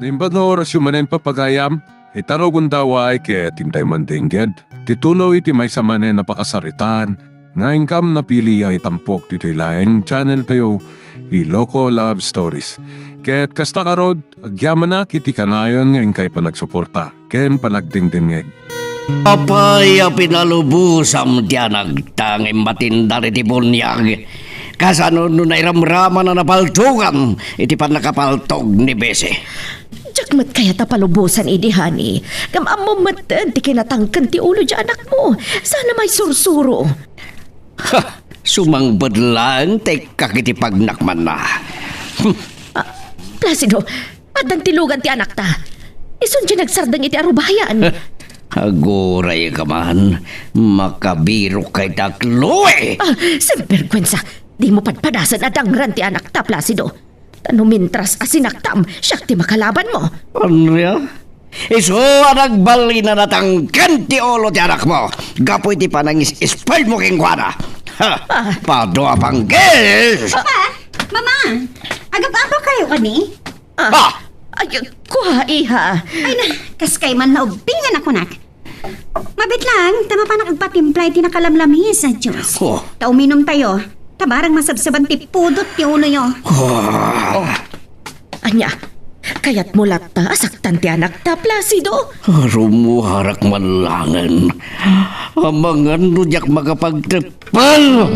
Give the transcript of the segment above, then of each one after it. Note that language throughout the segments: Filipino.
Nimbad na oras yung manen papagayam, itarogon daw ay kaya tintay mandingged. Titulo iti may sa manen napakasaritan, nga ingkam napili ay tampok dito ilayang channel kayo, Iloko Love Stories. Kaya't kasta karod, agyaman na kiti kanayon ngayon kay panagsuporta, ken panagdingdingeg. Apay a pinalubusam tiya nagtanging matinda iti bunyag. Kasano nun ay ramraman na napaltugan iti panakapaltog ni Bese. Jakmat kaya tapalubusan idihani. Kamamo matan ti kinatangkan ti ulo di anak mo. Sana may sursuro. Ha! Sumangbad lang tekak iti pagnakman na. Placido, padang tilugan ti anak ta. Isun di nagsardang iti arubayan. Agoray ka man, makabiro kay takloy. Semperkwensa, di mo padpadasan adangran ti anak ta, Placido. Tanumintras asinaktam, siyak ti makalaban mo. Ano ya? Iso nagbali na natangkan ti ulo ti anak mo. Gapoy ti panangis ispal mo kengkwana. Ha! Pado apanggil! Papa! Mama! Agap-apa kayo kani? Ay, kuha, iha. Ay na, kaskay man naubingan ako nak. Mabit lang, tama pa nakagpatimplay ti nakalamlami sa Diyos. Oh. Tauminom tayo. Tabarang masabsaban ti pudot ti ulo nyo. Anya, kayat mulat ta, asaktan ti anak ta, Placido. Rumuharak malangan. Amangan nudyak magapagtepal.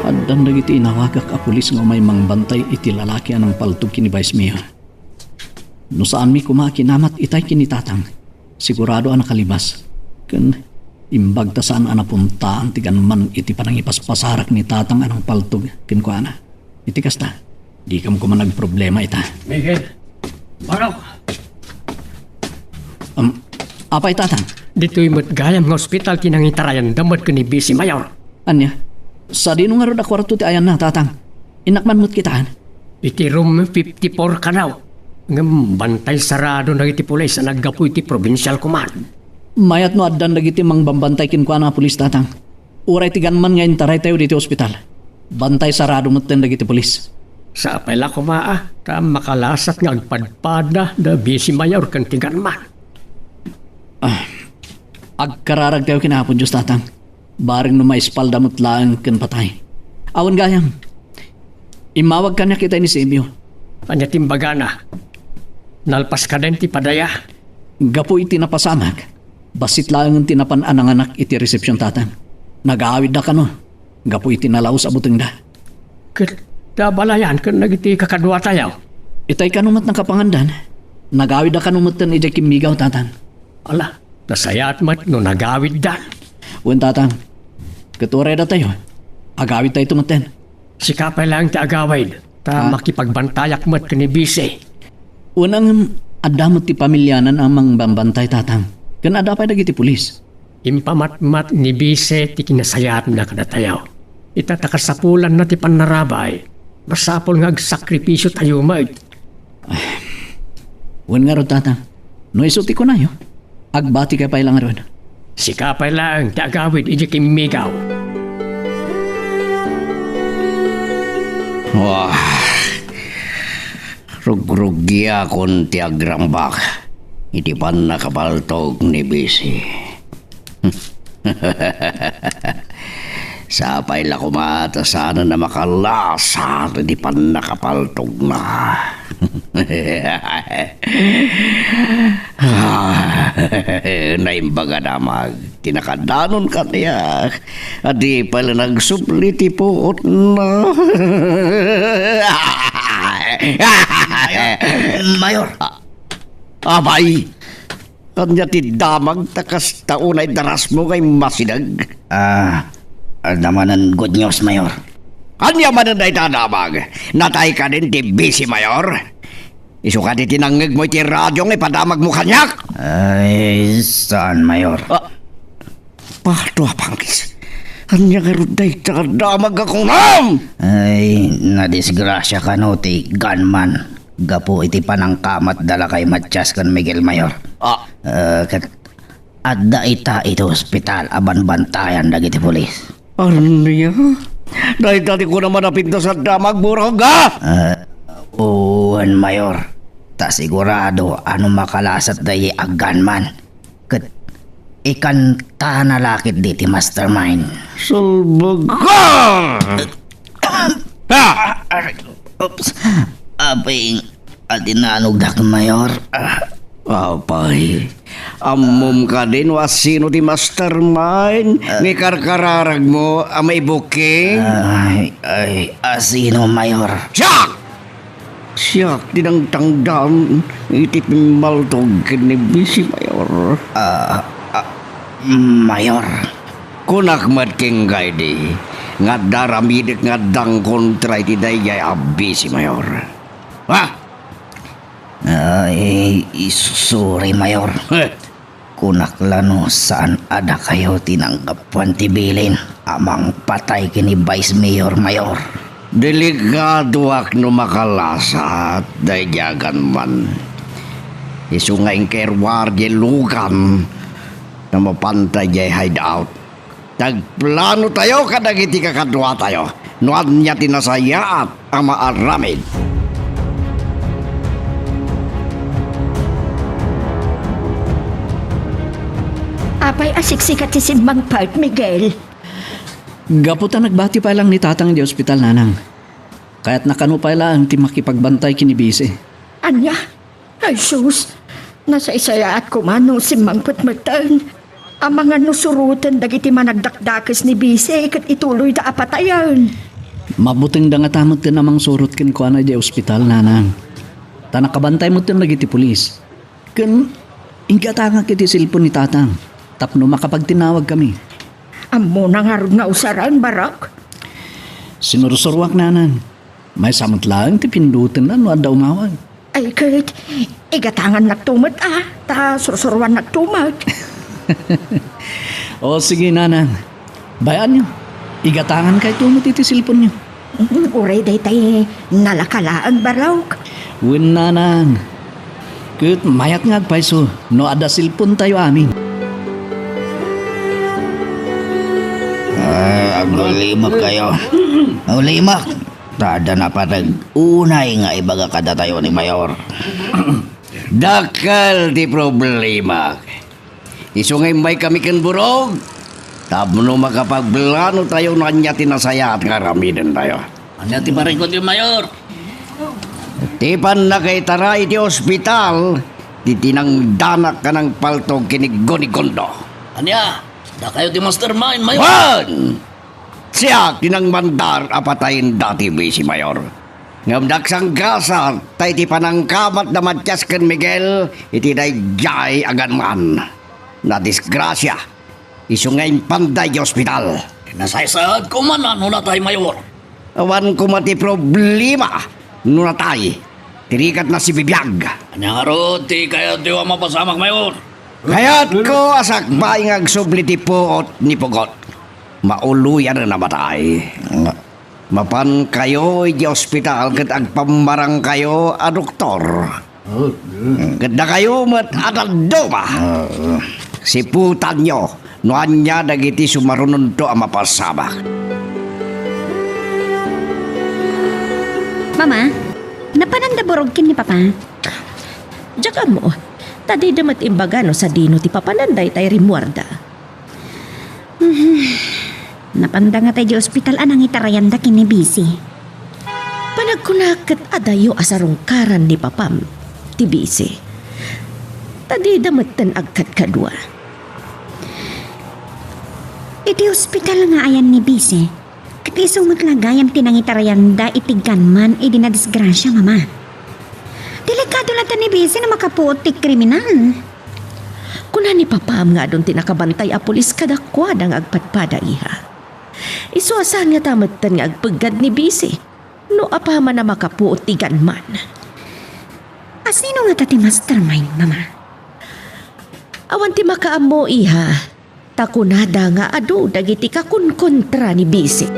Addan dagiti inawagak a pulis nga may mangbantay iti lalaki anang paltog kini Vice Mayor. No saan mi kumakinamat itay kinitatang. Sigurado ang nakalibas. Ken imbag ta saan anapuntaan ti ganman iti panangipaspasarak ni tatang anang paltog ken kuana. Iti kasta. Di kam ko man nagproblema ita. Miguel, parang Apay tatang? dito'y matgayam ng ospital kinangitarayan damot ko ni Bisi Mayor. Anya? Sa dino nga ro da kwarto ti ayan na tatang. Inakman mo't kitaan. Iti room 54 ka daw. Ngam bantay sarado na iti pulay sa naggapu iti provincial command. Mayat no addan dagiti mangbambantay kin kuana pulis tatang. Uray ti ganman nga intaray tayo dito ospital. Bantay sarado mo't dagiti pulis. Sa apela ko maa, ta makalasat nga agpadpada da Bisi Mayor kan tiganman. Agkararag tayo kinahapon Diyos tatang. Baring no maispalda mo't lang ken patay. Awan gayam. Imawag ka niya kita ni Simio. Anya timbaga na. Nalpas ka din ti padaya. Gapo iti napasamag. Basit lang ang tinapan anang anak iti resepsyon tatang. Nag-aawid na ka no. Gapo iti nalaos abuteng da. Kita balayan kan nagiti kakadwa tayo. Itay kanumat ng kapangandan. Nag-aawid na kanumat ng ijay kimigaw tatang. Ala, nasayat mat no nagawid dan. Wen tatang. Katuray na tayo. Agawid tayo tumaten. Sikapay lang ti agawid. Ta makipagbantayak mat ka ni Bisi. Unang adamot ti pamilyanan amang bambantay tatang. Kan adapay dagiti pulis. Impamatmat ni Bise ti kinasayat na kadatayaw. Itatakasapulan na ti panarabay. Masapol nga agsakripisyo tayo maid. Wen nga ro tatang. No isuti ko na yo. Agbati kay pailang ron. Sikapay lang ti agawid iji kimigaw. Wah. Rugrugya kon ti agrambak. Iti pan nakapaltog ni Bisi. Sapay la kumata sana na makalasa di pan nakapaltog na. Naimbaga damag tinakadanon ka niya adi pala nagsupliti po na. Mayor. Abay, kanya ti damag takas taunay daras mo kay masinag. Damanan good news, Mayor. Kanya man na itadamag. Natay ka din ti Bisi Mayor. Isu ka di tinangig mo iti radyo ng ipadamag mo kanyak. Ay, saan, Mayor? Pato apangkis. Kanya ka ruday takadamag akong nam. Ay, nadisgrasya ka no, ti gunman. Gapo iti panangkamat dala kay Matias kan Miguel, Mayor. Adda ita ito ospital aban bantayan dagiti pulis. Ano niya? Dahil dati ko naman napinto sa damag, burog, ha? Uwan, Mayor. Ta sigurado ano makalasat dahi gunman. Kat ikan tanalakit di ti mastermind. Sulbog. Oops. Aping atinanog dak, Mayor. Apay, amom ka din was sino ti mastermind? Ni karkararag mo, may booking? Sino, Mayor? Siyak, dinang tangdam, itipimbal to kinibisi, Mayor. Mayor. Kunak mat king di, nga daramidik nga dang kontra iti dayay abisi, Mayor. Ha? Sorry, Mayor. Kunak lano saan ada kayo tinanggapan tibilin amang patay kini Vice Mayor, Mayor. Delikado ak no makalasat dayagan man. Isu nga ingkerwar di lugan na mapantay di hideout. Tagplano tayo kadagiti kakadwa tayo. Nuan niya tinasayaat ang maaramid. Apay asiksikat si Simbang Part, Miguel. Gaputa nagbati pa lang ni tatang di ospital, nanang. Kaya't nakano pa lang ti makipagbantay kini Bise. Anya? Ay, sus. Nasa isaya at kumano Simbang Putmatan. Ang mga nusurutan dagiti managdakdakes ni Bise kat ituloy da apatayan. Mabuting da nga tamot ka namang surot kin ko na di ospital, nanang. Ta nakabantay mo tin lagi ti pulis. Kan inggatanga kiti silpon ni tatang. Tapno makapagtinawag kami. Amo na nga rin nga usaran, Barak. Sinurusurwak, nanan. May samot lang ti pindutin na no daw umawag. Ay, Kurt, igatangan nagtumat ta sursurwan nagtumat. O sige, nanang. Bayan nyo. Igatangan kay tumot iti silpon nyo. Uray day tayo nalakalaan, Barak. Win, nanang. Kut mayat nga agpaiso. No ada silpon tayo amin. Agulimak kayo. Agulimak. Tada na patag unay nga ibaga kada tayo ni Mayor. Dakal di problema. Isungay may kami kan burog. Tapno makapagbelano tayo na niya tinasaya at karamidan tayo. Anya ti barikod yung Mayor? Tipan na kay taray di ospital, titinang danak ka ng paltog kinigonigondo. Anya? Da kayo ti mastermind, Mayor? Wan! Siya tinang mandar apatayin dati si Mayor. Ngamdak sang gasa, tay ti panangkamat na Matyas ken Miguel, iti day jay agan man. Na disgrasya, isungayin panday di ospital. Nasaysaad ko man ano na tayo, Mayor. Awan ko mati problema, nunatay. Tirikat na si Bibiyag. Anya nga ro, ti kayo di wa mapasamak, Mayor. Kaya't ko asak baing agsubli ti puot ni Pugot. Mauluyan na namatay. Mapan kayo di ospital kat agpamarang kayo a doktor. Ganda kayo mat adaldoma. Si putan nyo, noan niya dagiti sumarunon to ang mapasabak. Mama, napanandaborog kin ni Papa. Diyaga mo, tadi damat imbagano sa dino ti papananday tay rimuarda. Napanda nga tayo di ospital anang itarayanda kin ni Bisi. Panagkunakat adayo asarungkaran ni Papam, ti Bisi. Tadi damat tan agkat kadwa. Iti ospital nga ayan ni Bisi. Kati sumaglagayam tinangitarayanda itiganman idi na disgrasya, Mama. Delikado lang ni Bisi na makapuot ti kriminal. Kuna ni Papam nga doon tinakabantay a pulis kadakwad ang agpatpada iha. Isuasan nga tamatan nga agpagad ni Bisi. No apama na makapuot ti ganman. Asino nga tati mastermind, Mama? Awan ti makaamo iha. Takunada nga adu dagiti kakunkontra ni Bisi.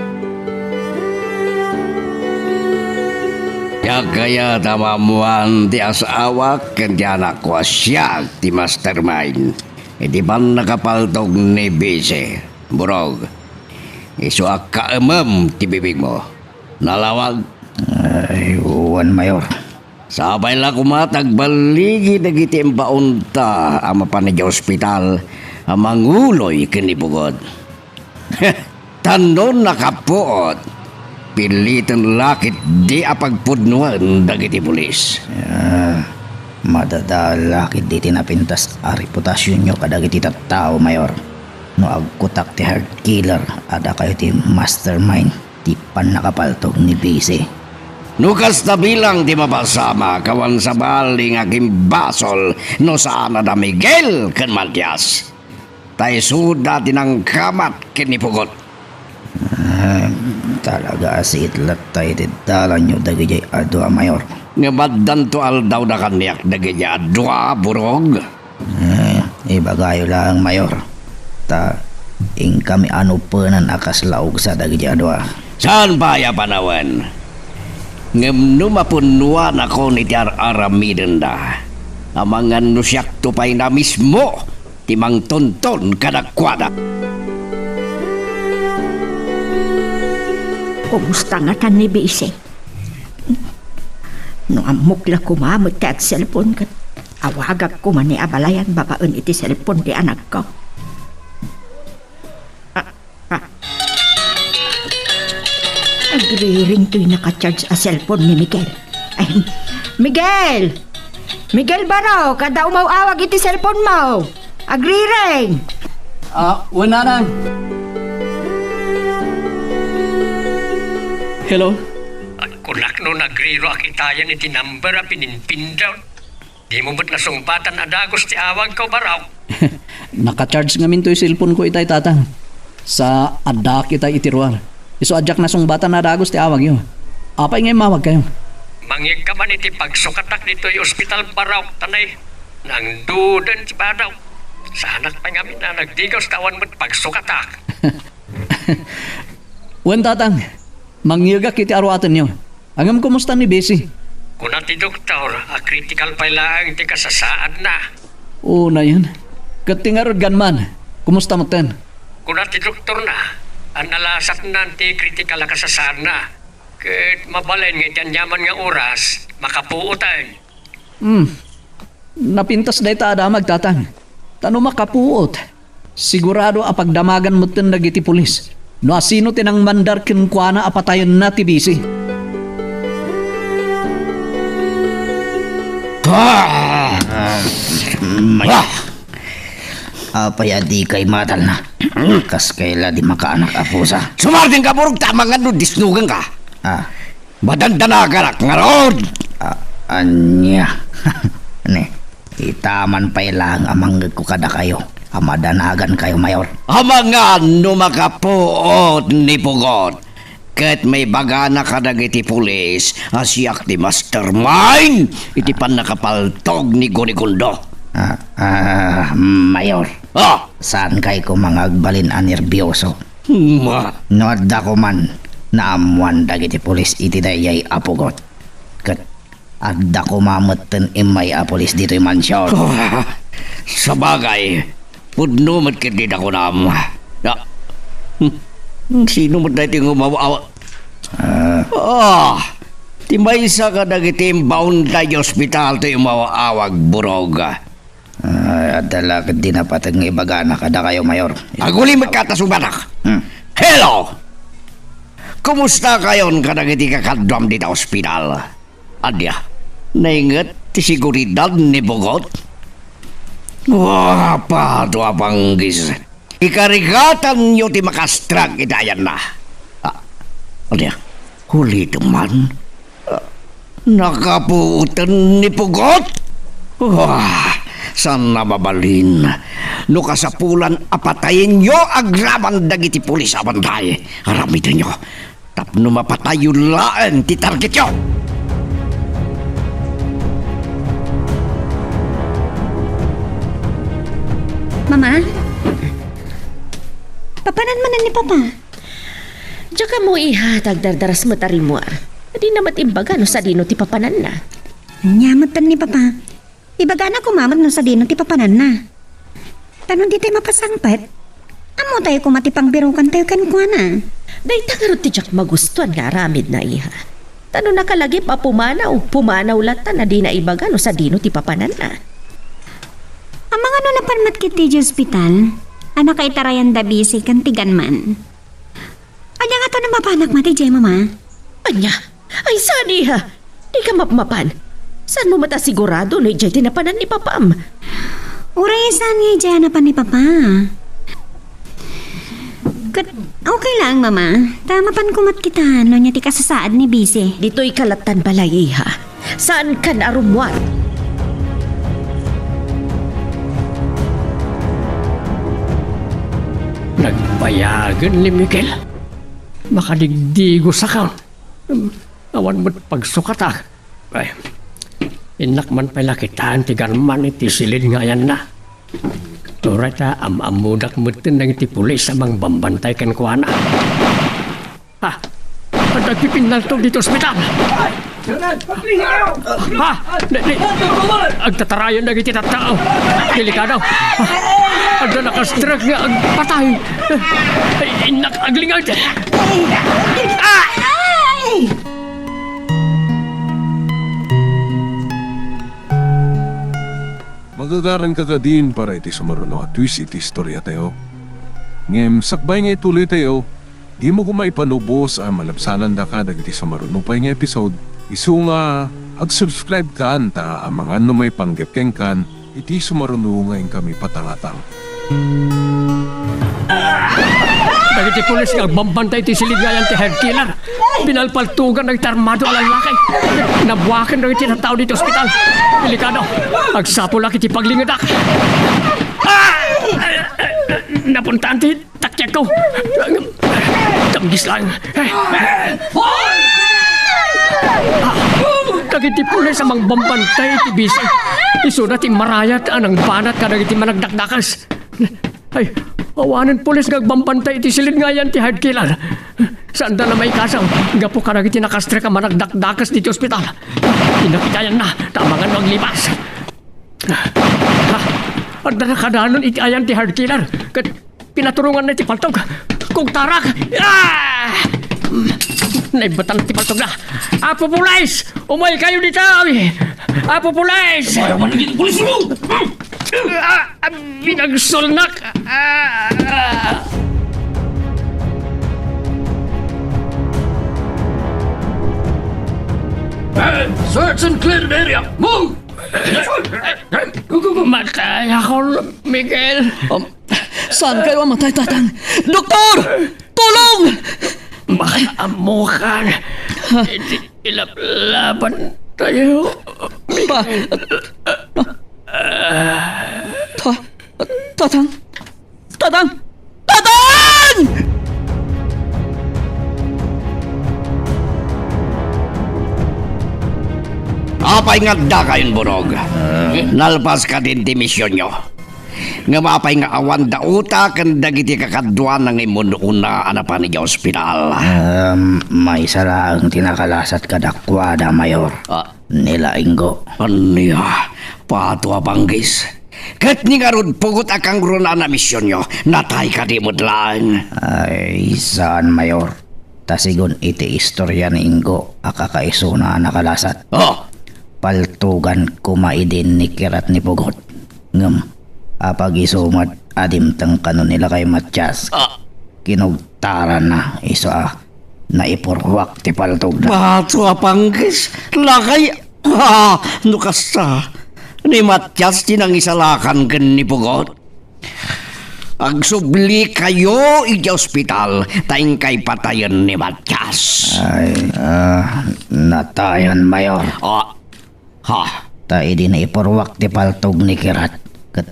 Ya kaya tamamuan ti asawak ken ti anak ko siya ti mastermind. Iti pan nakapaltog ni Bise. Burog. Iso kaemem ti bibig mo. Nalawag. Ay, uwan, Mayor. Sabay la kumatag baligi dagiti imbaunta ama pa ni ospital ang manguloy kinibugod. Tanon nakapuot. Pilitan lakit di apagpudnuan dagiti pulis. Madadalakid di tinapintas a reputasyon nyo kadagiti tattao, Mayor. No agkutak ti hard killer, ada kayo ti mastermind, ti panakapaltog ni Bisi. Nukas na bilang di mapasama kawan sa baling aking basol no saan na Miguel ken Matias. Tay suda tinang kamat kinipugot. Talaga asit latay ti dalan nyo dagiti adwa, Mayor. Ngabadan to aldaw na kaniyak dagiti adwa burog. Ibagayo lang, Mayor. Ta ing kami ano penan akas laog sa dagiti adwa. Saan ba ya panawan? Ngem numapunuan ako ni tiar aramiden da. Amangan nusyak tupay na mismo timang tonton kadakwada. Kumusta nga tan ni Bisi? No amukla kumamot ka at cellphone kat awagag ko man ni abalayan babaen iti cellphone di anak ko. Agriring to'y nakacharge a cellphone ni Miguel. Ay, Miguel! Miguel Baro, kada umawawag iti cellphone mo. Agriring! Wala na. Hello? Kunak no nagriro akitayan iti number a pininpindaw. Di mo ba't nasumpatan adagos ti awag ko baraw? Naka-charge ngamin to yung cellphone ko itay tatang. Sa adak kita itiruar. Iso adyak na sumbatan na dagos ti awag yun. Apay ngayon mawag kayo. Mangyag ka man iti pagsukatak dito yung ospital baraw, tanay. Nang dudan ti badaw. Sanak pa ngamin na nagdigaw sa tawan mo't pagsukatak. Wen tatang, mangyaga kiti arwatan nyo. Angam kumusta ni Besi? Kuna ti doktor, a critical pa lang ti kasasaad na. Oo na yun. Katingarod ganman. Kumusta mo ten? Kuna ti doktor na, ang nalasat na ti critical na kasasaad na. Kahit mabalain nga itiyan yaman nga oras, makapuutan. Napintas day ta adamag tatang. Tano makapuot. Sigurado apagdamagan mo ten nagiti pulis. No asino tinang mandar kinkwana apatayon na ti Bisi. Apay adi kay matal na. Kas kaila di makaanak apusa. Sumardin ka burog tama nga no disnugan ka. Madandana ka nga roon. Anya. Ne, itaman pa ilang amang ko kada kayo. Amadanagan kayo, Mayor. Amangan no makapuot ni Pugot. Ket may bagana kadagiti pulis asyak ti mastermind iti pan nakapaltog ni Gonigundo. Mayor. Saan kay ko mga agbalin a nervyoso? No adda ko man naamuan dagiti pulis iti dayay apugot. Ket adda ko mamutten imay a pulis dito'y mansyon. Sa bagay, pudno mat ket di ako naam. Sino mo dahil yung umawa? Timay sa ka dagiti imbaon tayo ospital to yung mawawag burog. Adala ka din na patag ng ibagana kada kayo, Mayor. Aguli magkatasubanak. Hello! Kumusta kayon ka dagiti kakadwam dita ospital? Adya, naingat ti siguridad ni Bugot? Wapa, tua panggis. Ikarigatan nyo ti makastrag itayan na. Adya, huli teman. Nakapuutan ni Pugot? San nababalin? No kasapulan apatayin nyo agraman dagiti pulis abanday. Aramitin nyo. Tapno mapatayo laan ti target nyo. Mama? Papanan man na ni Papa? Diyan ka mo ihatag dardaras mo tarimo. Di namat imbaga no sa dino ti papanan na. Nyamatan ni Papa. Ibaga na kumamot no sa dino ti papanan na. Tanong di tayo mapasangpat. Amo tayo kumatipang birukan tayo kan kuha na. Day tangarot ti Jack magustuhan nga aramid na iha. Tano nakalagi pa pumanaw lata na di na ibaga no sa dino ti papanan na. Ang mga no napanmat kiti di ospital, anak kay tarayan da busy kan tigan man. Anya nga to na mapanak mati jay mama? Anya, ay saan iha? Di ka mapmapan. Saan mo mata sigurado no ijay tinapanan ni papam? Uray saan nga jay na pa ni papa? Okay lang, mama. Tama pan kumat kita, no niya ti kasasaad ni busy. Dito'y kalatan balay iha. Saan ka narumwat? Nagbayagan ni Miguel. Makadigdigo sa ka. Awan mo't pagsukat ah. Ay, inak man pala kitaan ti garman iti silid nga yan na. Turay ta amamudak mo tin ng iti pulis sa mga bambantay kan kuana. Ha? At nagpipinaltog dito sa ospital. Ha? Agtatarayan na iti tatao. Delikado. At na nakastrag nga ang patay. Inak aglingag. Magagaran ka din para iti sumaruno at twist iti istorya tayo. Ngem, sakbay nga ituloy tayo, di mo kumaipanubos ang malabsanan da ka dagiti sumaruno pa nga episode. Isu nga, ag-subscribe ka anta ang mga may panggapkeng kan, iti sumaruno ngayon kami patangatang. Dagiti pulis nga bambantay ti silid nga yan ti head killer. Pinalpaltugan ng tarmado ang lalaki. Nabuwakan ng iti tao dito ospital. Delikado. Agsapulak iti paglingadak. Napuntaan ti takyak ko. Tamgis lang. Dagiti pulis amang bambantay iti bisay. Isunat ti marayat anang banat ka dagiti managdakdakas. Ay, awanan pulis gagbambantay iti silid nga yan ti hard killer. Saan na may kasaw? Gapo ka nagiti nakastre ka managdakdakas dito ospital. Pinakitayan na, tamangan maglipas. Ha? At na nakadanon iti ayan ti hard killer. Kat pinaturungan na iti paltog. Kung tarak! Ah! Naibatan ti paltog na. Apo pulis! Umay kayo dito! Apo pulis! Ayaw man naging pulis mo! Binagsolnak! Search and clear the area! Move! Matay ako, Miguel. Saan kayo ang matay, tatang? Doktor! Tulong! Makaamukan. Ilaban tayo, Miguel. Tatang! Tatang! Tatang! Apay nga da kayon burog. Nalpas ka din ti misyon nyo. Nga mapay nga awan da uta kan dagiti kakadwa ng imununa anapan ni ospital. May sarang tinakalasat kadakwa da mayor. Nila Ingo. Aniya, patwa panggis. Kat ni nga ron pugot akang runa na misyon nyo, natay ka di mudlaan. Ay, saan mayor? Tasigon iti istorya ni Ingo akakaiso na nakalasat. Oh, Paltugan kumaidin ni Kirat ni Pugot. Ngam, apag isumat adim tang kanon nila kay Matyas. Kinugtaran na isa na ipurwak ti paltog na. patwa panggis. Lakay, nukasta. Ni Matyas tinang isalakan ken ni Pugot. Agsubli kayo iti ospital, taing kay patayon ni Matyas. Ay, natayan mayor. Ta idi na ipurwak ti paltog ni Kirat. Kat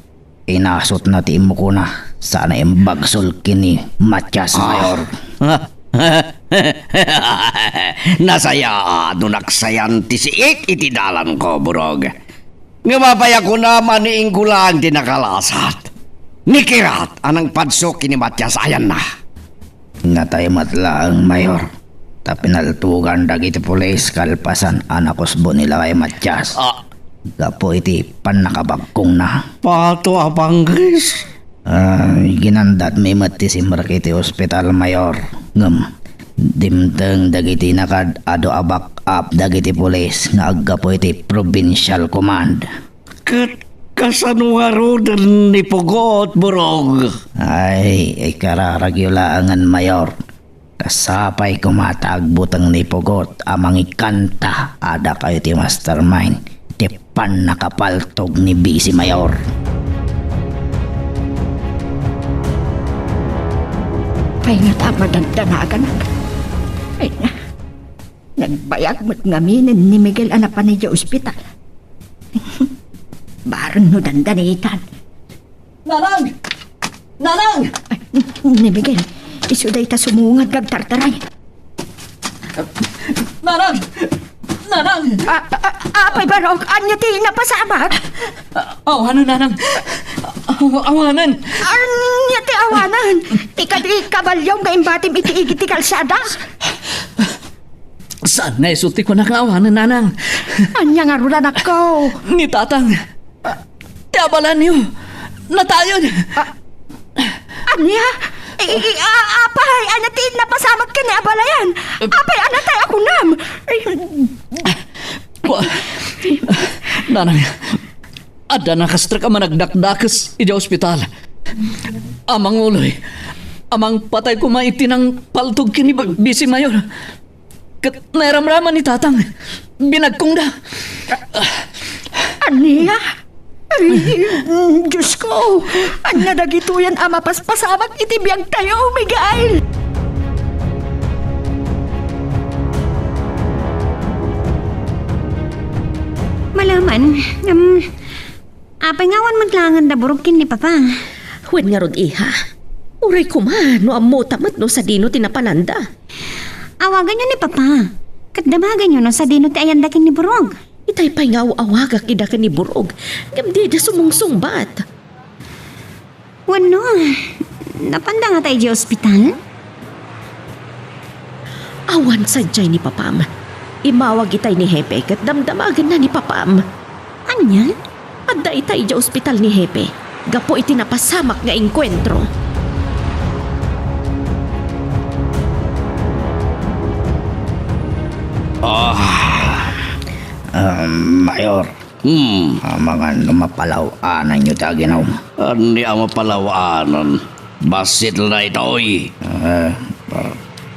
inasot na ti imo ko na sana imbagsol kini Matyas mayor. Nasaya no naksayan ti siik iti dalan ko, burog. Nga mapaya ko naman ni Inggulan di nakalasat. Ni Kirat anang padsok kini Matyas ayan na. Natay matlaang mayor. Ta pinaltugan dagiti pulis kalpasan anakosbo nila kay Matyas. Gapo iti panakabagkong na. Pato apanggis. Ginandat may mati si Marquete Hospital Mayor. Dimteng dagiti nakad ado abak up dagiti pulis nga aggapo iti provincial command. Kasanuharodan ni Pugot, Burog. Ay kararagyolangan Mayor. Kasapay kumatagbutang ni Pugot amang ikanta ada kayo ti mastermind. Ti pan nakapaltog ni Bisi Mayor. Ay nga tama danagan. Ay na. Nagbayag mo't ngaminin ni Miguel anak pa niya ospital. Barang no dandanitan. Nanang! Nanang! Ay, ni Miguel, isuday ta sumungad kag tartaray. Nanang! Nanang! Apay barok, anya ti napasamak? Awanan, Nanang! Awanan! Anya ti awanan? Ikadi kabalyaw nga imbatim iti igiti kalsada? Saan na isulti ko nakawanan, Nanang? Anya nga rulan ako? Ni Tatang! Tiabalan niyo! Natayon! Anya? Apay, anya ti napasamak ka ni abalayan? Apay, anya tayo ako nam? Nanang, ada nakastrak ang managdakdakas iti ospital. Amang uloy, amang patay ko maiti ng paltog kini Bisi Mayor. Kat nairamraman ni Tatang, binagkong da. Anya? Ay, Diyos ko! Anya dagituyan ama paspasamak iti biyag tayo, Miguel! Malaman, apay ngawan maglangan da burukin ni Papa. Huwag nga rod iha. Uray ko man, no amo tamat no sa dino tinapananda. Awagan niyo ni Papa. Kadamagan niyo no sa dino ti ayandakin ni Burog. Itay pa'y nga awagak ida ka ni Burog. Gamdi da sumungsungbat. Wano, napanda nga tayo di ospital? Awan sadyay ni Papam. Imawag itay ni Hepe kat damdamagan na ni Papam. Anya? Adda itay di ospital ni Hepe. Gapo iti napasamak nga engkwentro. Mayor, mga lumapalaw-anan nyo ta ginaw. Ani ang mapalawaanan. Basit na ito'y.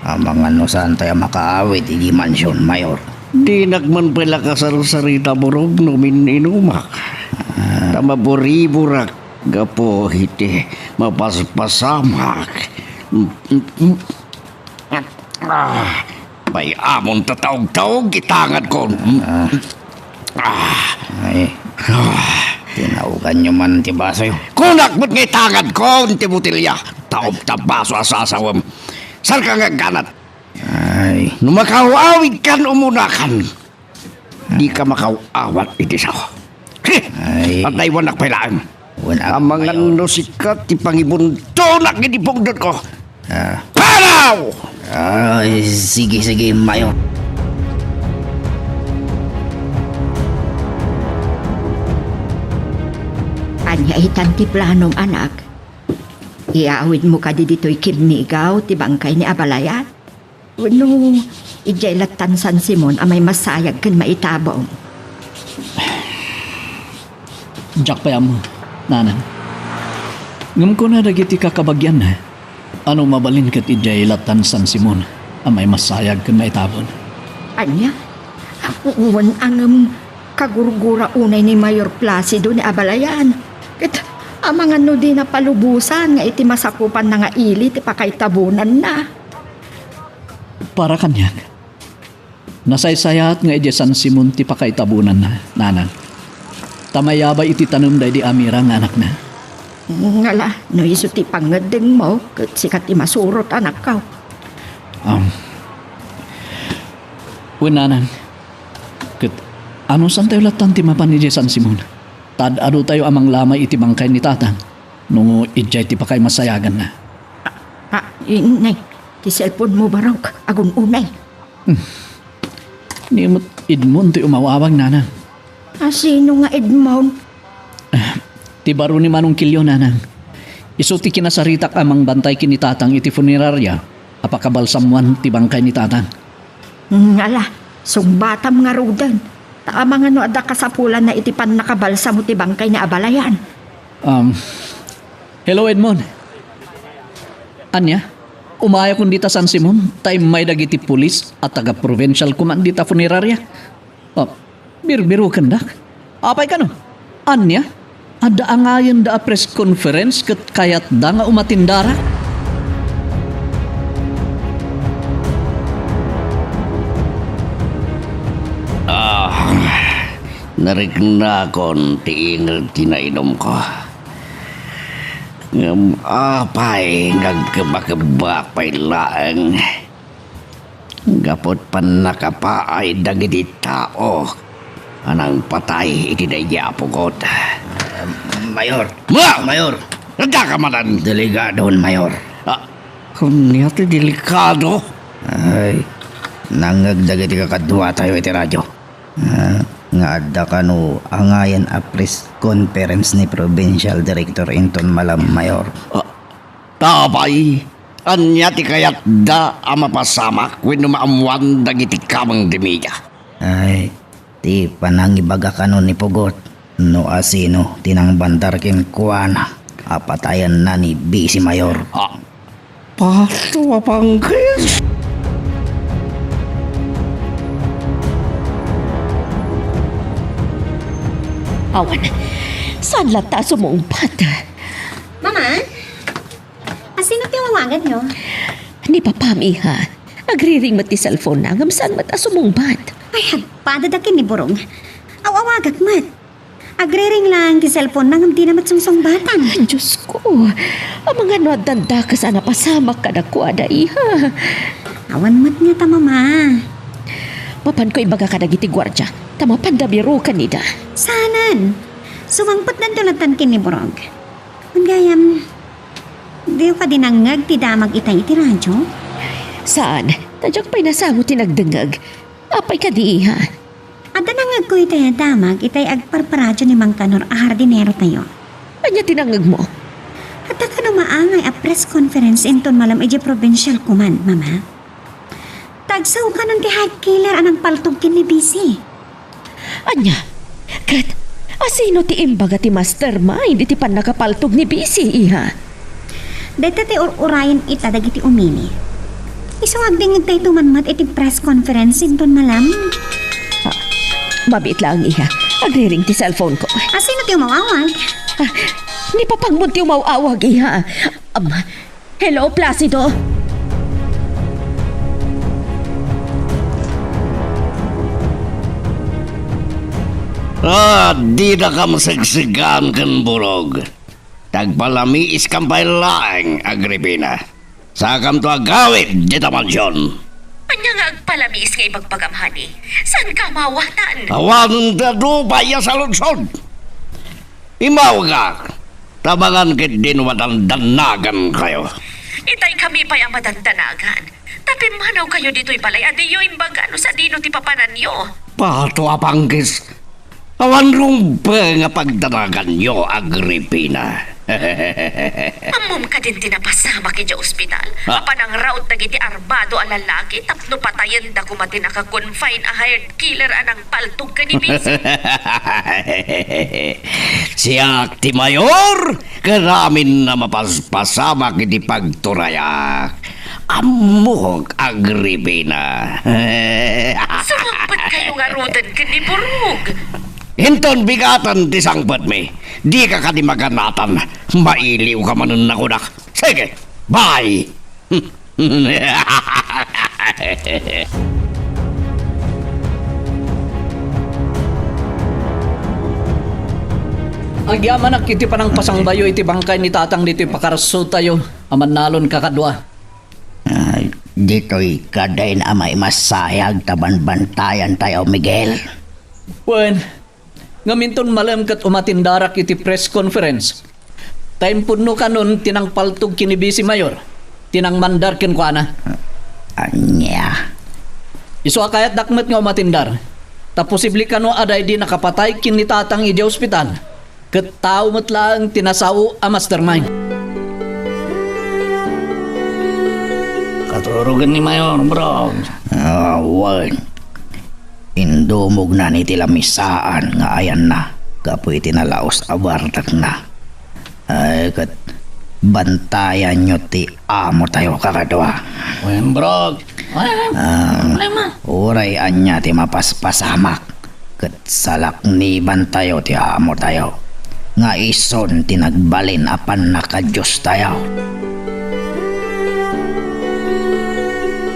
Mga saan tayo makaawit iti mansyon, Mayor. Di nagman pala kasarita Burog no mininumak. Tamaburi-burak. Gapo iti mapaspasamak. May amon tataog-taog itangad ko. Ay, tinaugan nyo man ti baso yun. Kunak mo't ngay tangad ko, ti butilya. Taob tabaso asasawam. Sar ka nga ganat. Ay, Numakawawid kan umunakan. Di ka makawawat iti sao. Ay. At naiwanak pailaan. wala Amang ano sikat ti pangibuntonak ni pugdot ko. Ah. Paraw! Ay, sige, Mayor. Anya itan ti planom anak. Iawid mo ka di dito'y kimnigaw ti bangkay ni Abalayan. Wano, ijailat San Simon amay masayag kan maitabong. Jack pa mo, Nanang. Ngam ko na dagiti kakabagyan na. Ano mabalin kat ijay latan San Simon, amay masayag kan maitabon. Anya? Uwan ang kagurgura unay ni Mayor Placido ni Abalayan. Kat amang ano din na palubusan nga iti masakupan na nga ili ti pakaitabunan na. Para kanyan. Nasaysayat nga ije San Simon ti pakaitabunan na, Nanang. Tamayabay iti tanong day di amira nga anak na. Ngala, no iso ti pangadeng mo, kat sikat ti masurot anak ka. Nanang. Kat, ano san tayo latan ti mapan ni San Simon? Tad ado tayo amang lamay iti bangkay ni Tatang. Nung ijay ti pakay masayagan na. Inay, ti cellphone mo barok, agun unay. Nimot idmon ti umawawag, Nanang. Sino nga Edmond? Ti baro ni Manong Kilyo, Nanang. Isu ti kinasaritak amang bantay kinitatang iti funerarya. Apakabalsamuan ti bangkay ni tatang. Ngala, sugbatam nga rudan. Taama nga no ada kasapulan na itipan nakabalsa mo ti bangkay na abalayan. Hello Edmond. Anya? Umaya kung dita San Simon, time may dagiti pulis at taga-provincial command dita funerarya. Birbiro kandak. Apay ka no? Anya? Ada angayon da press conference kat kayat da nga umatindara? Narigna kon ti ingel tinainom ko. Apay ngagkabakabak pay laeng. Gapot pan nakapaay dagiti tao. Anang patay iti daya pugot. Mayor, Mayor! Nagkakamalan! delikadon Mayor. Kung niya ti delikado. Ay, nangagdagiti kakadwa tayo iti radyo. Nga adda kanu angayan a press conference ni Provincial Director Inton Malam Mayor. Tapay! Anya ti kayat da amapasamak when maamuan dagiti kamang dimiya. Ay, ti panangibaga kanu ni Pugot. No asino tinangbandar kin kuana. Apatayan na ni Bisi Mayor. Pato apangkis! Awan, saan lata sumumpat? Mama? Sino tiwawagan nyo? Ni Papa Iha. Agriring mat ti cellphone na ngam saan mat asumungbat. Ay, hagpadadakin ni Burong. Awawagak mat. Agriring lang ti cellphone na ngam di na matsungsongbatan. Diyos ko, ang mga nuadanda ka sana pasamak ka na kuwada Iha. Awan mat nga ta, Mama. Mapan ko ibaga ka nagiti gwardya. Tama pandabiro ka nida. Sanan? Sumangpot na dulatan kin ni Burong. Manggayam, di ka dinangag ti damag itay iti radyo? Saan? Tadyak pa'y nasangot tinagdangag. Apay ka di Iha. At nangag ko itay damag itay agparparadyo ni Mang Kanor a hardinero tayo. Anya tinangag mo? At ka na maangay a press conference inton Malam iti Provincial Command, Mama. Tagsaw ka nun ti high killer anang paltog kin ni BC. Anya? Kat, asino ti imbaga ti mastermind iti pan nakapaltog ni BC Iha? Dito ti urayan ita dagiti umini. Isuwag dingig tayo tumanmat iti press conference inton Malam. Mabit lang Iha. Agriring ti cellphone ko. Asino ti umawawag? Ni papangmod ti umawawag Iha. Hello, Placido? Di na ka masagsigan kan Burog. Tagpalamiis kampay laeng, Agripina. Sakam to agawid, dita mansyon. Anya nga agpalamis ngay magpagamhani. Saan ka mawatan? Awan da dubaya sa lunsod. Imawag tabangan kit dinwatan danagan kayo. Itay kami pa yung madagdanagan. Tapi manaw kayo dito'y balay. Adiyo imbaga no sa dino ti papanan nyo. Pato apangkis. Awan rumpa nga pagdanagan nyo, Agripina. Amom ka din tinapasama kidya ospital. Apanang raut na giti armado a lalaki tapno patayan da kumati naka-confine a hired killer anang paltog ka ni Bisi. Siyak ti Mayor, karamin na mapaspasama kiti pagturayak. Amok, Agripina. Sumampat kayo nga rudan ka ni Burug. Hinton bigatan ti sangpat mi. Di ka kadimaganatan. Mailiw ka manon na kunak. Sige, bye! Ang yaman iti panang pasangbayo iti bangkay ni tatang dito'y pakarso tayo. Aman nalon kakadwa. Dito'y kaday na may masayag taban-bantayan tayo, Miguel. Wen, ngaminton malam kat umatindarak iti press conference. Time puno kanon tinang paltog kini Bisi Mayor. Tinang mandar ken kuana. Anya. Isu akayat dakmet nga umatindar. Ta posible kano aday di nakapatay kini tatang iti ospital. Ket tao met lang tinasaw a mastermind. Turugan ni Mayor, bro. Wan. Indumog na ni tilamisaan nga ayan na. Kapoy tinalaos abartak na. Ay, kat bantayan nyo ti amo tayo kakadwa. Wen, bro. Uray anya ti mapaspasamak. Kat salak ni bantayo ti amo tayo. Nga ison tinagbalin apan nakadyos tayo.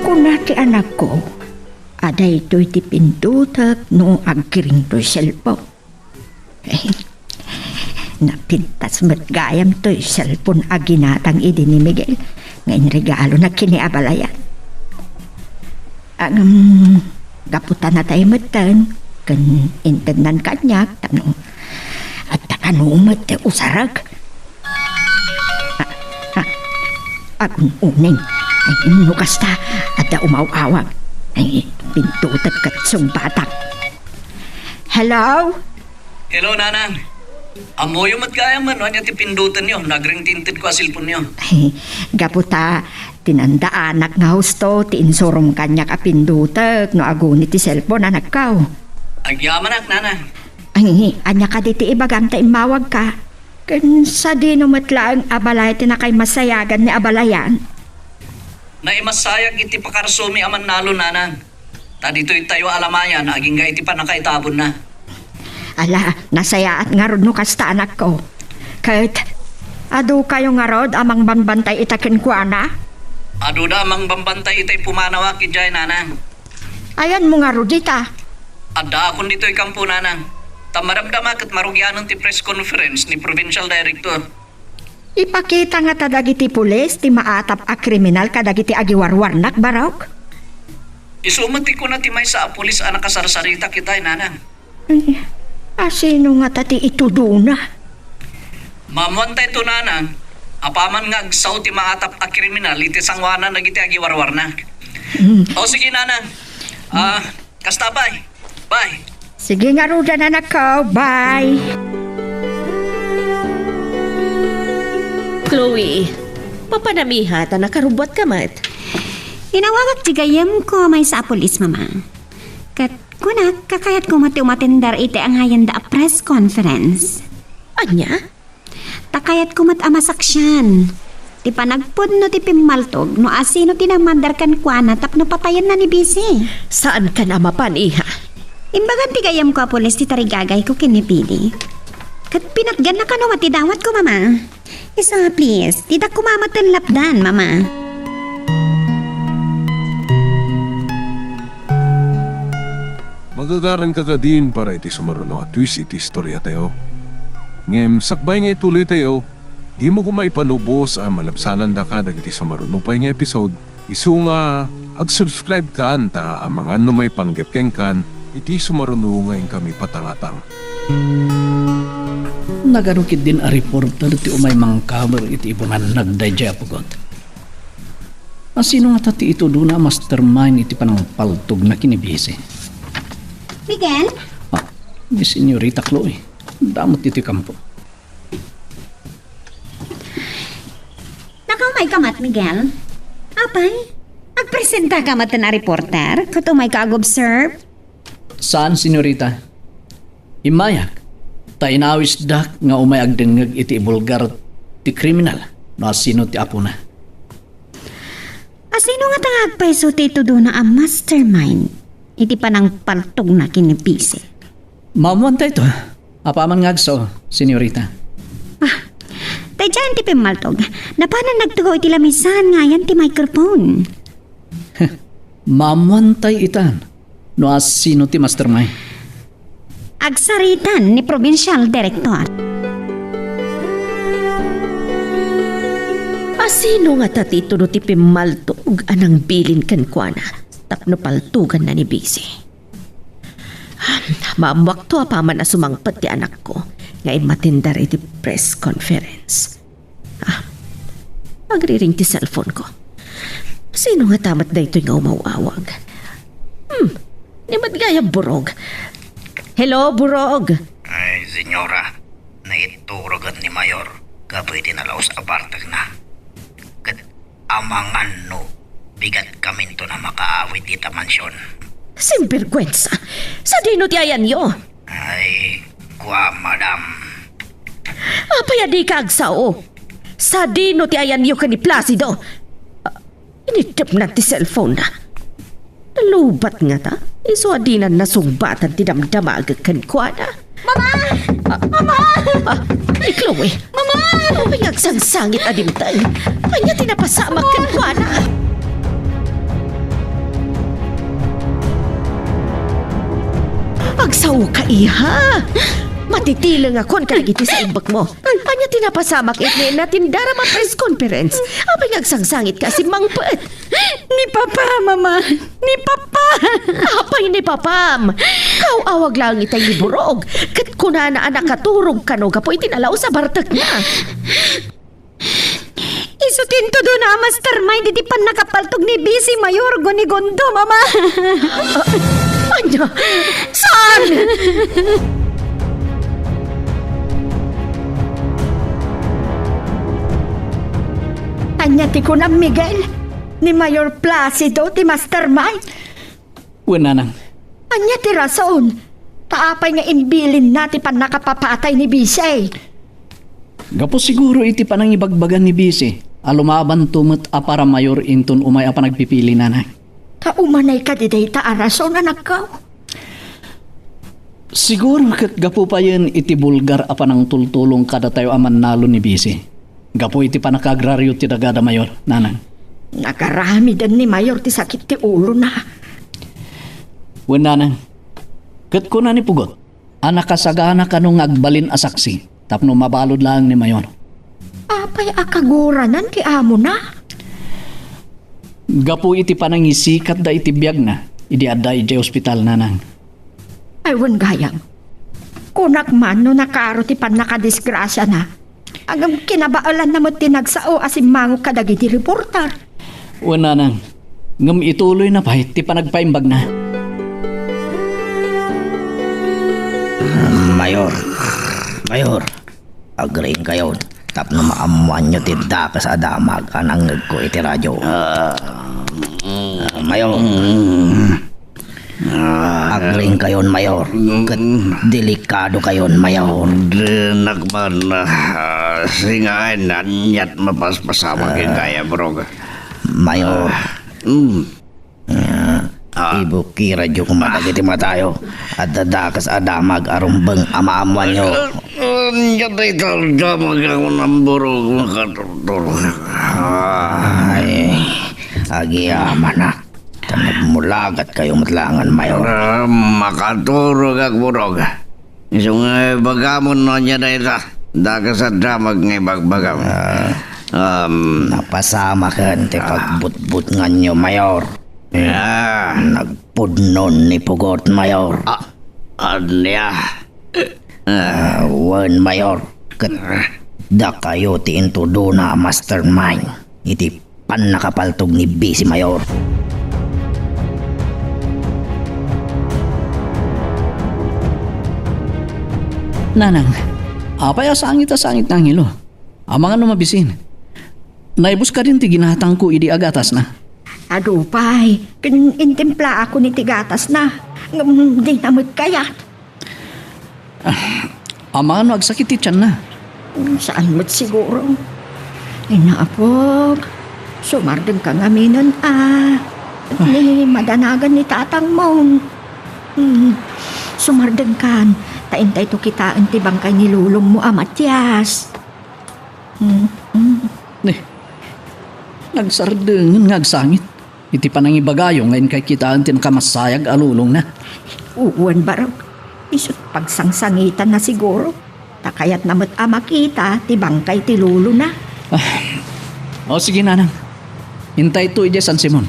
Kuna ti anak ko, aday to'y ti pindutak no agkiring to'y cellphone. Napintas mo't gayam to'y cellphone aginatang idi ni Miguel. Ngayon regalo na kiniabalayan. Ang gaputan na tayo matan, kan intendan kanyak, tanong, at takanumot ti usarag. Ang uning, ay nukas ta, at umaw-awag. Ay, pintutat katsong batak. Hello? Hello, Nanang. Amo yung matgaya man, wanya ti pindutan nyo. Nagring tinted ko asilpon nyo. Ay, gaputa, tinandaan anak nga husto, ti insurom kanyak a pindutak, no aguni ti cellphone anak kao. Agyaman ak, Nanang. Ay, anya ka di ti ibagam ta imawag ka. Kan sa di numatlaang abalay ti na kay masayagan ni abalayan. Naimasayag iti pakarsumi aman nalo, Nanang. Tadito'y tayo alamayan, aging ga iti panakaitabon na. Ala, nasayaat nga rod no kasta anak ko. Kahit, ado kayo nga rod amang banbantay itakin ko ana? Ado da mang bambantay itay pumanawa kidjay, Nanang. Ayan mo nga rod ita. Adda akon dito'y kampo, Nanang. Tamaramdama kat marugyanon ti press conference ni Provincial Director. Ipakita nga ta dagiti pulis ti maatap a kriminal kadagiti agiwarwarnak barok. Isumati ko na ti may sa pulis anak kasarsarita kitay, Nanang. Ay, asino nga tati ituduna? Mamuantay to, Nanang. Apaman nga agsaw ti maatap a kriminal iti sangwanan nagiti agiwarwarnak. O sige, Nanang. Kasta bye. Bye. Sige nga ruda na nakaw, bye. Chloe, papanamiha ta nakarubot ka mat. Inawagak ti gayam ko may sa pulis, mama. Kat kunak, kakayat ko mati umatendar iti ang hayan da a press conference. Anya? Takayat ko mat amasaksyan. Ti panagpod no ti pimaltog no asino tinamandar kan kuana tapno patayan na ni Bisi. Saan ka na mapan, iha? Imbagan ti gayam ko a pulis ti tarigagay ko kinipili. Kat pinatgan na ka no mati dawat ko, mama. Isa please, tidak kumamatan lapdan, mama. Magagaran ka ka din para iti sumaruno at twist iti istorya tayo. Ngem, sakbay nga ituloy tayo, di mo kumaipanubos ang malapsanan da ka dagiti sumaruno pa nga episode. Isu nga, ag-subscribe ka anta ang mga may panggepkeng kan, iti sumaruno ngayon kami patangatang. Nagarukit din a reporter ti umay mang cover iti ibungan nagdayjay apugot. Asino nga tati ito doon na mastermind iti panang paltog na kinibisi. Miguel? Ni Senyorita Chloe, damot iti kampo. Nakamay ka mat, Miguel? Apay? Agpresenta ka mat na reporter? Katumay ka ag-observe? Saan, Senyorita? Imayak. Tainawis dak nga umay agdengeg iti bulgar ti kriminal no asino ti apo na. Asino nga tangagpaiso ti ito doon na ang mastermind? Iti pa ng paltog na kinipisi. Mamuanta ito. Apaman ngagso, Senyorita. Tay dyan ti pimaltog. Napanan nagtugo iti lamisan nga yan ti microphone. Mamuantay itan no asino ti mastermind. Agsaritan ni Provincial Director. Asino nga tatito no ti pimaltog anang bilin kan kuana tapno paltugan na ni Bisi. Maamwak to apaman na sumangpat ti anak ko nga matindar iti press conference. Magriring ti cellphone ko. Sino nga tamat na ito'y nga umawawag? Ni Madgaya Burog. Hello, Burog. Ay, senyora, naiturogan ni Mayor. Kapoy tinalaos apartag na. Kat amangan no, bigat kami to na makaawit ita mansyon. Simpergwensa. Sa dino ti ayan yo. Ay, kwa madam. Apay adi ka agsao. Sa dino ti ayan yo ka ni Placido. Initip na ti cellphone na. Nalubat nga ta. Iso adinan nasugbatan ti damdamag kan kwa na. Mama! Mama! Ay, Chloe. Mama! Apay agsangsangit adimtang. Anya tinapasamak kan kwa na. Agsaw ka, iha. Matitilang akon kalagiti sa imbak mo. Anya tinapasamak itni natin darama press conference. Abay agsangsangit ka si Mangpet. Ni Papa, Mama! Ni Papa! Apay ni Papam. Kau-awag lang itay liburog. Kat kuna na anak katurog kano ka po itinalaw sa bartak niya. Isutin to doon na mastermind iti pan nakapaltog ni Bisi Mayor Gonigondo, Mama! Anya? Saan? Anya ti kunam Miguel, ni Mayor Placido ti mastermind. Wala nang. Anya ti rason, taapay nga imbilin na ti pan nakapapatay ni Bise. Gapo siguro iti panang ibagbagan ni Bisi. Alumaban tumot a para mayor inton umay a panagpipili na. Taumanay ka di ta arason na nagkaw. Siguro kat gapo pa yun iti bulgar a panang tultulong kada tayo aman nalo ni Bisi. Gapo iti panakagraryo ti dagada mayor, nanang. Nakarami din ni Mayor ti sakit ti ulo na. Wen nanang. Kat ko na ni Pugot. Anak kasagana kanong agbalin a saksi. Tapno mabalod lang ni mayor. Apay akaguranan ti amo na. Gapo iti panangisikat da iti biyag na. Idi adda iti ospital nanang. Aywan gayam. Kunak man no nakaro ti pan nakadisgrasya na. Agam kinabaalan na mo tinagsao asim mango kadagiti reporter. Wen nanang. Ngam ituloy na pa ti panagpaimbag na. Mayor, agreeing kayo. Tapno maamuan nyo tinda ka sa damag anang ko iti radyo. Mayor, agreeing kayon, Mayor. Kat delikado kayon, Mayor. Dinagman na singain na nyat mapaspasama kaya bro. Mayor, ibuki radyo kumatagiti matayo. At dadakas adamag arumbang amaamuan nyo. Nyat ay damag ako ng burog makaturturo. Ay, agiyaman na. Nagmulagat kayo matlangan, Mayor. Makaturog ak burog. Isang bagamon no niya na ita. Dakas at damag ngay bagbagam. Napasama ka te pagbutbut nga nyo, Mayor. Nagpudnon ni Pugot, Mayor. Anya? Wan, Mayor. Kat da kayo ti intudo na mastermind. Iti pan nakapaltog ni Bisi, Mayor. Nanang, apay asangit ng hilo. Amang ano mabisin. Naibus ka rin ti ginatang ko idi agatas na. Adupay, intimpla ako ni tigatas na. Di namot kaya. Amang ano agsakit ti tiyan na. Saan mo't siguro? Inaapog, sumardeng ka nga minon ni madanagan ni tatang mo. Sumardeng kan, taintay to kitaan ti bangkay ni lulong mo Matyas. Nagsardengan ngagsangit. Iti panangibagayo ngayon kay kitaan ti nakamasayag alulong na. Uwan baraw, isot pagsangsangitan na siguro. Takayat namot makita ti bangkay ti lulo na. O sige nanang, hintay to ije San Simon.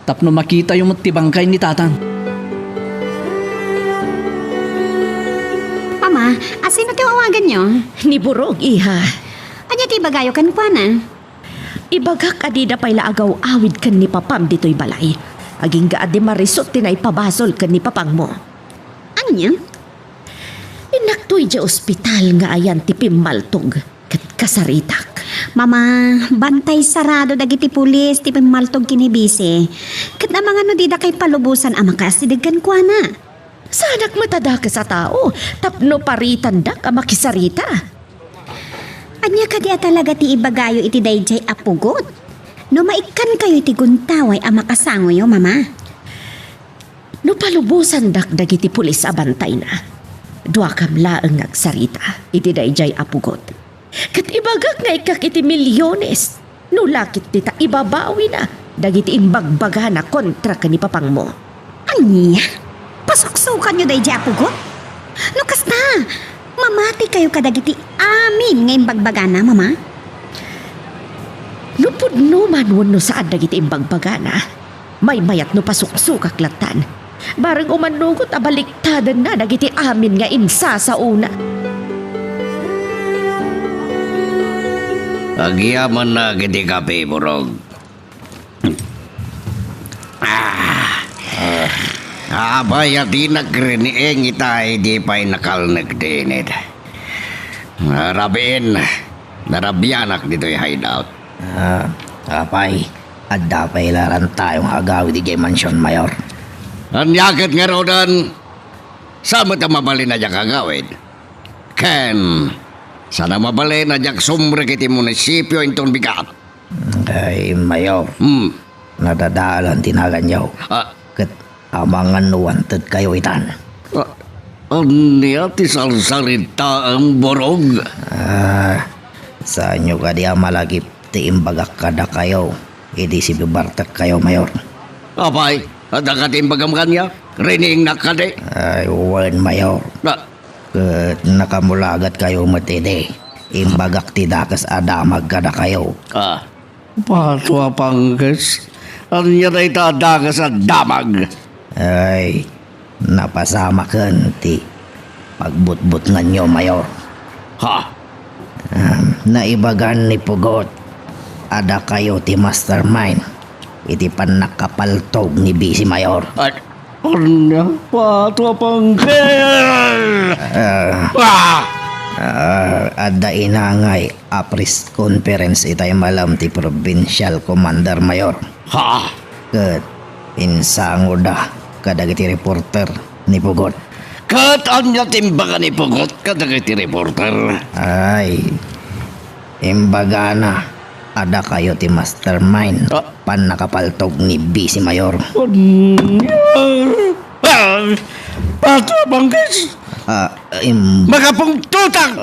Tapno makita yung matibangkay ni tatang. Mama, asino ti awagan nyo? Ni Burog, iha. Anya ti bagayo kan pa na? Ibagak adida pa'y laagaw awid kan ni Papam dito'y balay. Aging gaad di marisot tinay pabasol kan ni Papang mo. Anya? Inaktoy di ospital nga ayan ti Pimaltog kat kasaritak. Mama, bantay sarado dagiti pulis ti pimaltog kini Bise. Kat na mga no di da kay palubusan ang makasidigan kwa na. Sanak matada ka sa tao, tapno paritan dak ang makisarita. Anya ka di talaga ti ibagayo iti dayjay apugot. No maikan kayo ti guntaway ang makasangoyo, mama. No palubusan dak dagiti pulis abantay na. Dua kam laeng agsarita, iti dayjay apugot. Kat ibagak nga ikak iti milyones. No lakit tita ibabawi na, dagiti imbagbaga na kontra ka ni papang mo. Anya? Pasuksukan nyo dayjay apugot? No kasta, mamati kayo kadagiti amin ngayon bagbagana, mama. Lupod no manwon no saan dagiti imbagbaga na. May mayat no pasuksukak latan. Barang umanugot abaliktadan na dagiti amin nga insa sa una. Agyaman na kiti kape, Burog. Abaya di nagriniing itay di pa'y nakalnag dinit. Rabiin, narabyanak dito'y hideout. Apay, adda pa ilaran tayong agawi di kay Mansyon Mayor. Anyakit nga rodan, sa mata mabali na dyak agawid. Ken, sana mabali na dyak sumre kiti munisipyo intong bigat. Ay, Mayor, nadadalan tinaganyaw. Ah, Kat amangan wanted kayo itan. niya ti salsalita ang borog. Sa inyo ka diya malagip ti imbagak kada kayo. Idi si bibartak kayo, Mayor. Apay, at nakatimbagam kanya, rining nakade. Ay, wan, Mayor. Kat nakamulagat kayo matidi. Imbagak ti dakas adamag kada kayo. Patwa pangges, anya na itadaga sa damag. Ay, napasama kan ti pagbutbut nga nyo, Mayor. Naibagan ni Pugot. Ada kayo ti mastermind. Iti panakapaltog ni Bisi, Mayor. Anya, patwa pangges. Ada inangay a press conference itay malam ti provincial commander, Mayor. Kat insango da kadagiti reporter ni Pugot. Kat anya timbangan ni Pugot kadagiti reporter. Ay, imbaga na ada kayo ti mastermind pan nakapaltog ni Bisi, Mayor. Patwa pangges. Makapungtutang!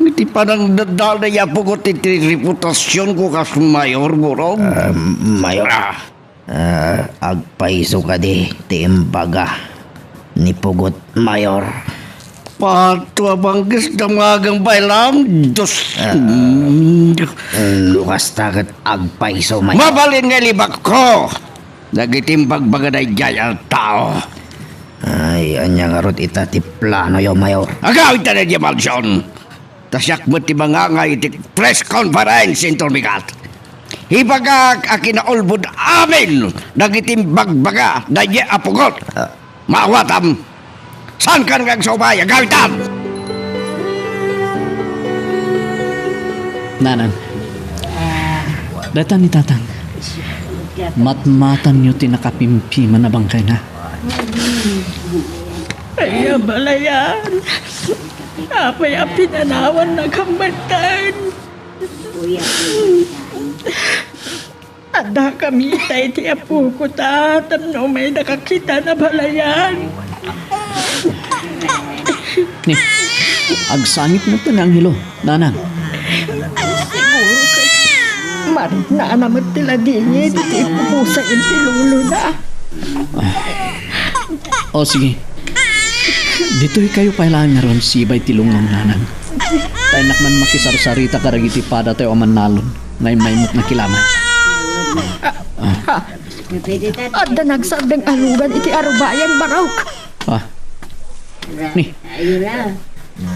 Hindi pa nang dadal na yapo ko titi reputasyon ko kas mayor, Burog. Mayor, agpaiso ka di ti imbaga ni Pugot, Mayor. Patwa bangkis damagang bailam. Diyos. Lukas tagat agpaiso, Mayor. Mabalin nga libak ko. Nagitimbag bagaday jay ang tao. Ay, anya nga rot ita ti plano yo, Mayor. Agawin ta na di mansyon. Tasyak mo ti mga nga iti press conference intong bigat. Ibagak akinaulbud amin nagitimbag baga na di apugot. Maawatam. Saan ka nang sobay? Agawin ta! Nanang, datan ni tatang. Matmatan niyo tinakapimpiman na bangkay na. Ay, abalayan. Apay ang pinanawan na kambantan. Ada kami tayo ti apo ko tatam no may nakakita na balayan. Ni, agsangit mo to ng hilo, nanang. Siguro kay marina naman tila din niya ti ipupusa ti lulo na. O sige, dito'y kayo pailangan nga ron sibay tilungang nanang. Tainak man makisarsarita karagiti pada tayo aman nalon, ngayon may mut na kilamay. Ada nagsabing alugan iti arubayan barok. Ni,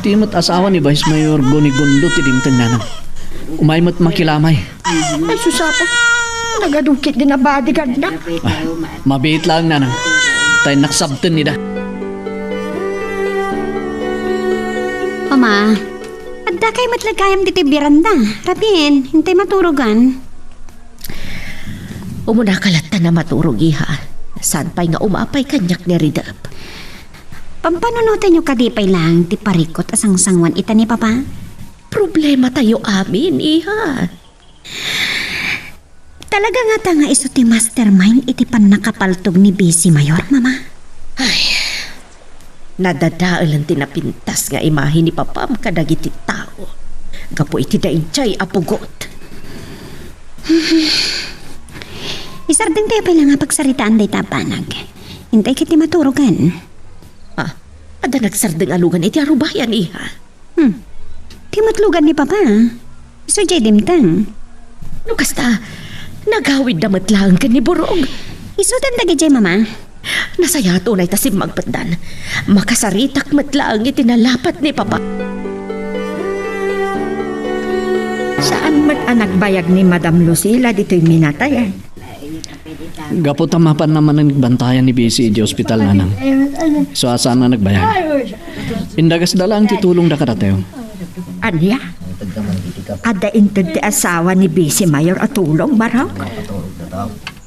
timot asawa ni Vice Mayor Gonigondo ti dimtang nanang. Umaymot makilamay. Ay susapa, nagadukit din na bodyguard na. Mabait lang nanang. Tayo naksabten nida. Mama, Adda kay matlagayam dito biranda. Rabin, hintay maturugan. Umuna kalata na maturog iha. Saan pa'y nga umapay kanyak ni Ridap? Pampanunutan nyo kadipay lang ti parikot asang sangwan ita ni Papa. Problema tayo amin, iha. Talaga nga ta nga iso ti mastermind iti pan nakapaltog ni Busy Mayor, Mama. Nadadaalan tinapintas nga imahe ni Papam kadagiti tao. Gapo iti dainchay apugot. Isardeng tayo pa lang nga pagsaritaan day tapanag. Hintay kiti maturugan. Ada nagsardeng alugan iti arubayan, iha. Timutlugan ni Papa. Iso jay dimtang. No kasta, nagawid damat lang ka ni Borog. Iso tandagi jay, Mama. Nasaya tunay tasim magpatdan. Makasaritak matlaang itinalapat ni Papa. Saan mat ang nagbayag ni Madam Lucila dito'y minatayan? Gapo tamapan naman ang bantayan ni Busy di ospital nanang. So asan na nagbayag? Indagas dala ang titulong da karateo. Anya? Ada inted ti asawa ni Busy Mayor at tulong baraw?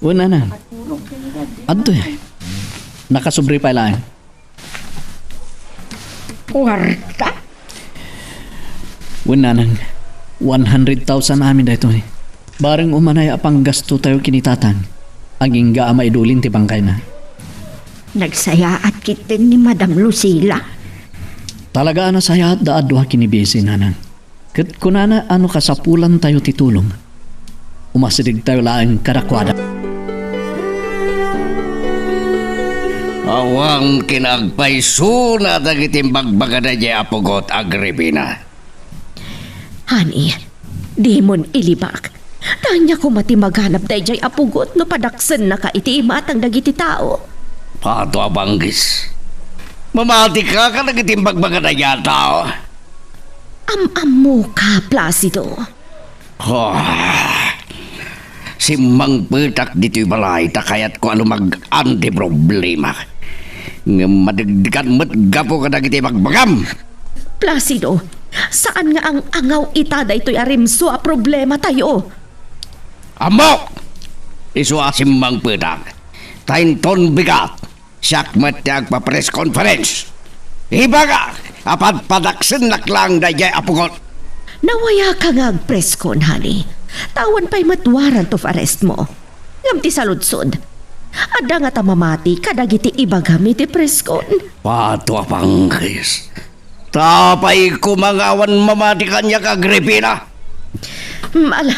Una na. Adto nakasubri pa lang. Kwarta? Una nang 100,000 amin dito Bareng umanay apang gasto tayo kinitatan. Aging gaama idulin ti bangkay na. Nagsaya at kitin ni Madam Lucila. Talaga na saya at daadwa kinibisi nanang. Kat kunana ano kasapulan tayo titulong. Umasidig tayo laang karakwada. Awang kinagpaiso na dagiting bagbaga na di apugot Agripina. Hani, di mon ilibak. Tanya ko mati maghanap day jay apugot no padaksen na ka iti imatang dagiti tao. Pato abanggis. Mamati ka dagiting bagbaga na tao. Am-amo ka, Placido. Si Mang Petak dito'y balay takayat ko ano mag-anti problema. Nga madagdikan mo't gapo ka dagiti magbagam. Placido, saan nga ang angaw itada ito'y arimso a problema tayo? Amo! Isu asim Mang Petak. Tainton bigat. Siyak matiyag pa press conference. Ibaga, apat padaksin naklang dayay apugot. Nawaya ka nga preskon, honey. Tawan pa'y matwarrant of arrest mo. Ngam ti saludsod. Ada nga tamamati kadagiti ibagam iti preskon. Pato apanggis. Tapay kumangawan mamati kanya Agripina. Mala,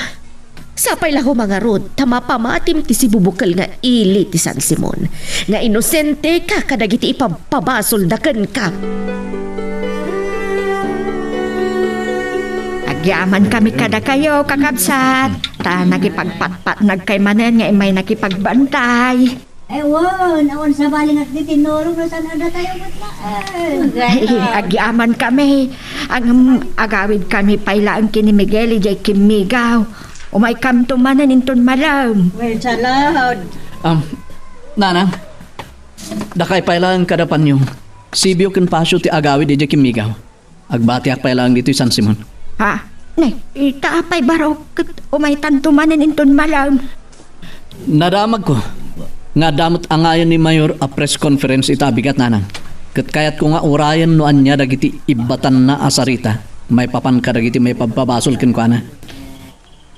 sapay lang mga rod, tamapamatim ti si bubukal nga ili ti San Simon. Nga inosente ka kadagiti ipapabasol da ken ka. Agyaman kami kada kayo, kakabsat. Ta nagipagpatpat nagkay manen nga may nakipagbantay. Awan sa baling at ditinurong na sana na tayo Agyaman kami. Ang agawid kami pailaan kini Miguel jay Kimigaw. Umay kam tumanan inton malam. Well, salad. Nanang, dakay pailang kadapan yung Sibyo ken pasyo ti agawid di Kimigaw. Agbatiak pailang dito San Simon. Ha? Ne, itaapay barok umay tantumanan inton malam. Nadamag ko. Nga damot angayon ni Mayor a press conference itabigat nanang. Ket kayat ko nga urayan no anya dagiti ibatan na asarita. May papan ka dagiti may pagpabasol ken kuana.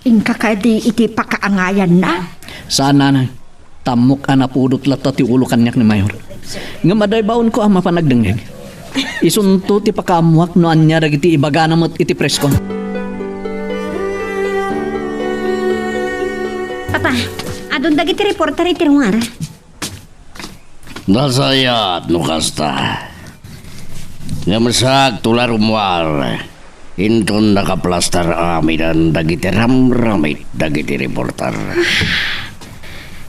Ingka kadi iti pakaangayan na. Saan nanang? Tamok anapudot latta ti ulo kanyak ni Mayor. Nga maday baon ko ang mapanagdengeg. Isunto ti pakamuak no anya dagiti ibagana mo't iti press con. Papa, adon dagiti reporter iti rungar. Nasayat no kasta. Nga masag tular umwar. Inton nakaplastar amidan dagiti ramramit dagiti reporter.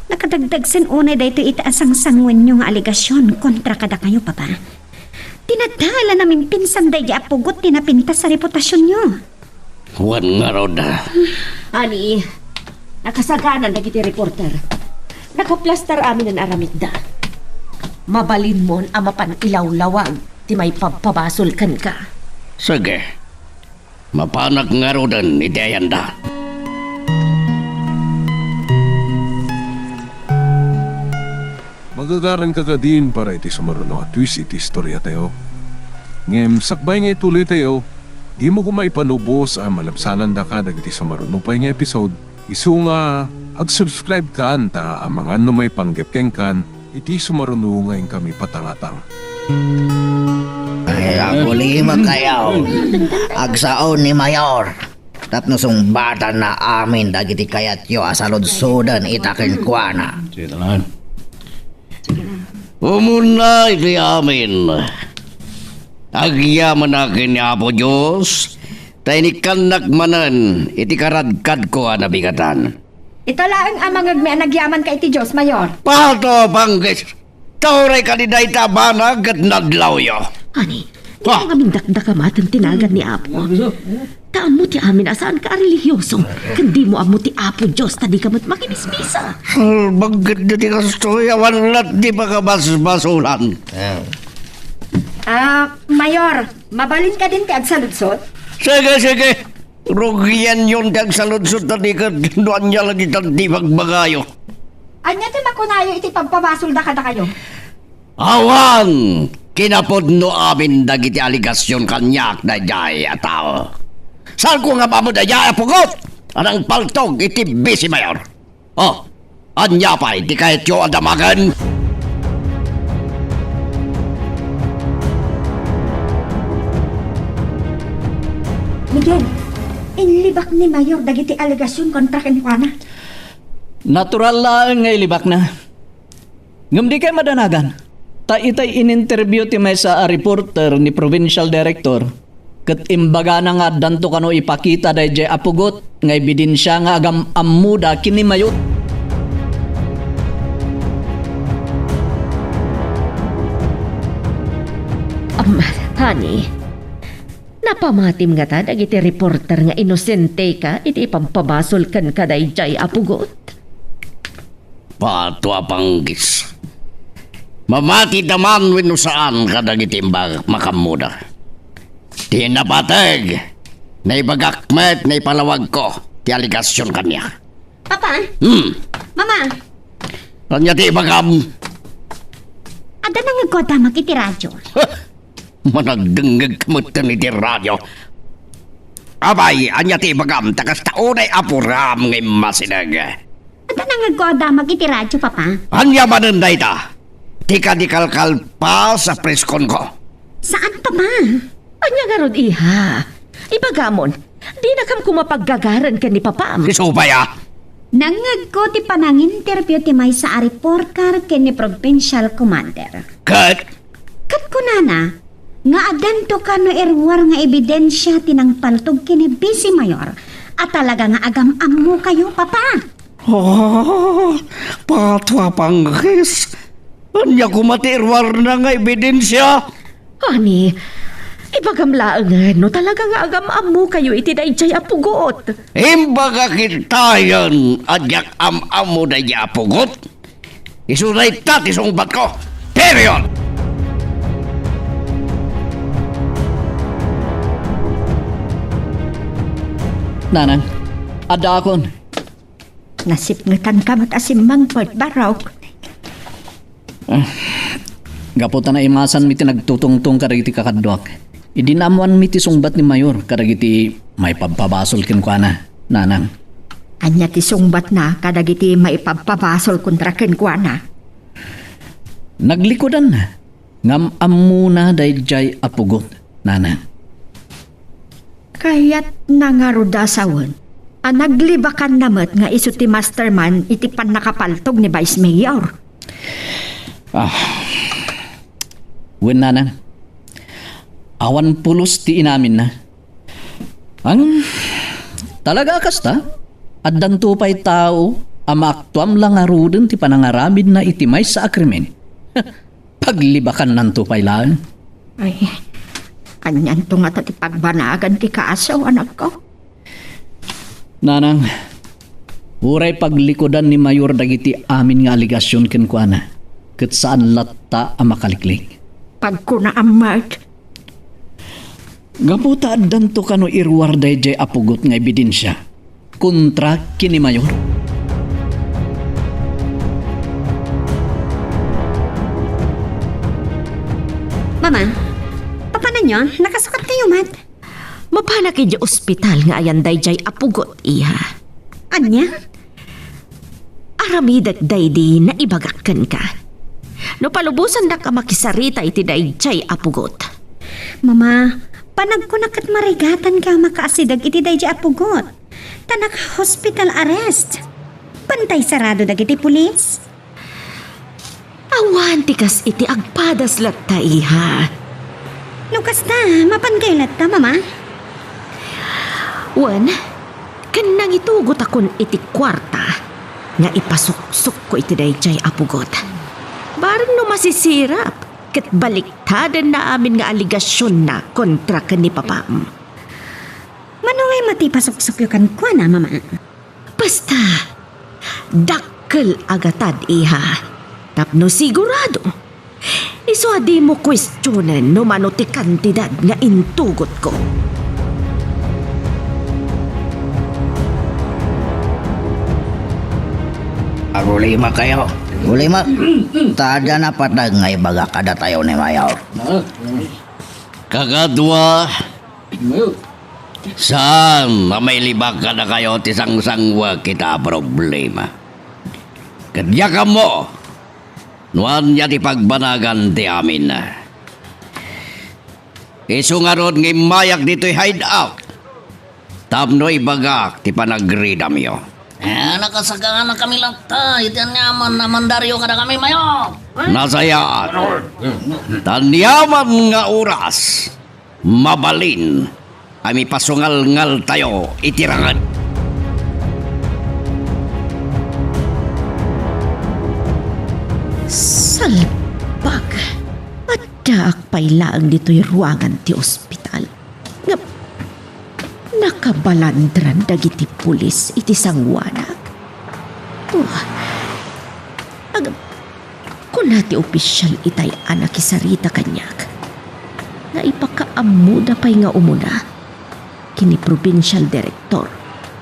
Nakadagdag sen unay dayto itaasang sangwen nyo nga aligasyon kontra kada kayo, Papa. Tinadala namin pinsan day apugot tinapintas sa reputasyon nyo. Huwag nga roda. Ani, nakasaganan dagiti reporter. Nakaplastar amin ang aramidda. Mabalin mon ang mapan ilawlawag ti may pagpabasol kan ka. Sige. Mapanak nga rodan iti ayanda. Magagaran ka din para iti sumaruno at twist iti istorya tayo. Ngem, sakbay nga ituloy tayo, di mo ko maipanubos ang malabsanan da ka iti sumaruno pa nga episode. Isu nga, ag-subscribe ka anta ang mga ano may panggepkeng kan, iti sumaruno ngayon kami patangatang. Ay, ako lima kayo. Agsaon ni Mayor. Tapno song bata na amin dagiti kayat yo asalod-sodan itakin kuana. Umuna iti amin. Agyaman akin ni Apo Diyos, tainikan nakmanan, iti karadkad ko nabigatan. Ito lang ang mga nagyaman ka iti Diyos, Mayor. Pato, Panggis, tauray ka ni Dayta Banag at nadlaw yo. Ani, di mo kaming dakdakamatan tinagan ni Apo. Taan mo ti amin asaan ka religyoso. Kandi mo amo ti Apo Diyos, tadi ka mo't makinismisa. Bagad na di kastoy, awanlat di makabas-basulan. Mayor, mabalin ka din ti agsaludsot? Sige. Rugian yun kag saludsot na di ka doon niya lagi di magbagayo. Anya ti makunayo iti pagpabasol da kada kayo? Awan! Kinapod no amin dagiti aligasyon kanyak na jay ataw. Saan ko nga ba mo na jay apugot? Anang paltog iti bisi mayor. Oh, anya pa iti kahit yung adamagan. Miguel, inlibak ni Mayor dagiti aligasyon kontra ken Juana. Natural lang nga ilibak na. Ngam di kay madanagan. Ta itay in-interview ti may sa reporter ni Provincial Director ket imbaga na nga danto kano ipakita dayjay apugot nga ebidensya nga agam ammuda kini Mayor. Honey, napamatim nga ta dagiti reporter nga inosente ka iti ipampabasol kan kadayjay apugot. Patwa Panggis. Mamati naman wino saan kadagiti makamuda. Di napatag. Naibagakmet, naipalawag ko. Ti aligasyon kanya. Papa? Mama? Kanya ti ibagam. Ada nang nagkodamag iti radyo. Managdengag kamutan iti radyo. Abay, anya ti ibagam. Takas taunay apuram ngay masinag. Ada nang nagkodamag iti radyo, Papa? Anya mananday ta? Tika-dikalkal pa sa preskon ko. Saan, Papa? Anya nga rod iha. Ibagamon, di na kam kumapaggagaran ka ni Papam. Isupaya. Nangag ko ti panang-interview ti may sa reporter ken ni Provincial Commander. Kat? Kat ko nana, nga adanto ka no erwar nga ebidensya tinang paltog kini Bisi Mayor at talaga nga agam ammo kayo, Papa. Oh, Patwa Panggis. Anya kumatirwar na nga ebidensya. Honey, ibagamlaan nga no talaga nga agam ammo kayo iti dayjay apugot. Imbaga kitayan adyak am-amo na niya apugot. Isuray tati sungbat ko. Period! Nanang, ada akon. Nasipngetan ka mat asimang barok. Gaputan na imasan mi ti nagtutungtong karagiti kakadwak. Idinamuan mi ti sungbat ni Mayor karagiti may pagpabasol ken kuana. Nanang. Anya ti sungbat na kadagiti maipagpabasol kontra ken Juana. Naglikodan na. Ngam amuna dayjay apugot. Nanang. Kayat nangarudasawon. Naglibakan namat nga iso ti masterman iti pan nakapaltog ni Vice Mayor. Wen nanang. Awan pulos ti inamin na. Ang talaga kasta at danto pa'y tao amaktuam lang aruden ti panangaramid na itimay sa akrimen. Paglibakan nanto pa'y lang. Ay, kanyan to nga ti pagbanagan ti kaasaw, anak ko. Nanang, uray paglikodan ni Mayor dagiti amin nga aligasyon ken kuana. Ket saan latta a makaliklik. Pag ko na amat. Gaputa danto kano irwarday jay apugot nga ebidensya. Kontra kini mayor. Mama, paano nyo? Nakasukat kayo, Mat? Mapana kay di ospital nga ayan dayjay apugot, iha. Anya? Aramidag daydi na ibagakan ka. No palubusan na ka makisarita iti dayjay apugot. Mama, panag ko nakat marigatan ka makaasidag iti day apugot. Tanak hospital arrest. Pantay sarado dagiti pulis. Awan tikas iti agpadas latta, iha. Lukas ta, mapangkailat ta, Mama. Wan, kanang itugot akon iti kwarta nga ipasuksok ko iti dayjay apugot. Barang no masisirap, ket baliktadan na amin nga aligasyon na kontra ka ni Papam. Manungay matipasuksok yung kan kwa na, Mama. Basta, dakkel agatad, iha. Tapno sigurado. Iso adi mo kwestiyonan no mano ti kantidad nga intugot ko. Agulima kayo. Ulima. Tada na patag nga ibaga kada tayo ni Mayaw. Kagadwa, saan na may libag ka na kayo ti sang-sangwa kita problema? Kadya ka mo, nuan niya ti pagbanagan ti amin na. Iso nga ron ngimayak dito'y hideout. Tapno ibagak ti panagridam yo. Nakasagangan na kami lang ta. Ito nyaman na mandaryo kada kami, Mayaw. Nasayaan. Tanyaman nga oras, mabalin, ay pasungal-ngal tayo itirangan. Salpag. At daak pailaang dito'y ruangan ti ospital. Nga, nakabalandran dagiti pulis iti sangwanag. Kunati opisyal itay anak isarita kanyak. Nga ipakaamuda pa'y nga umuna. Kini provincial director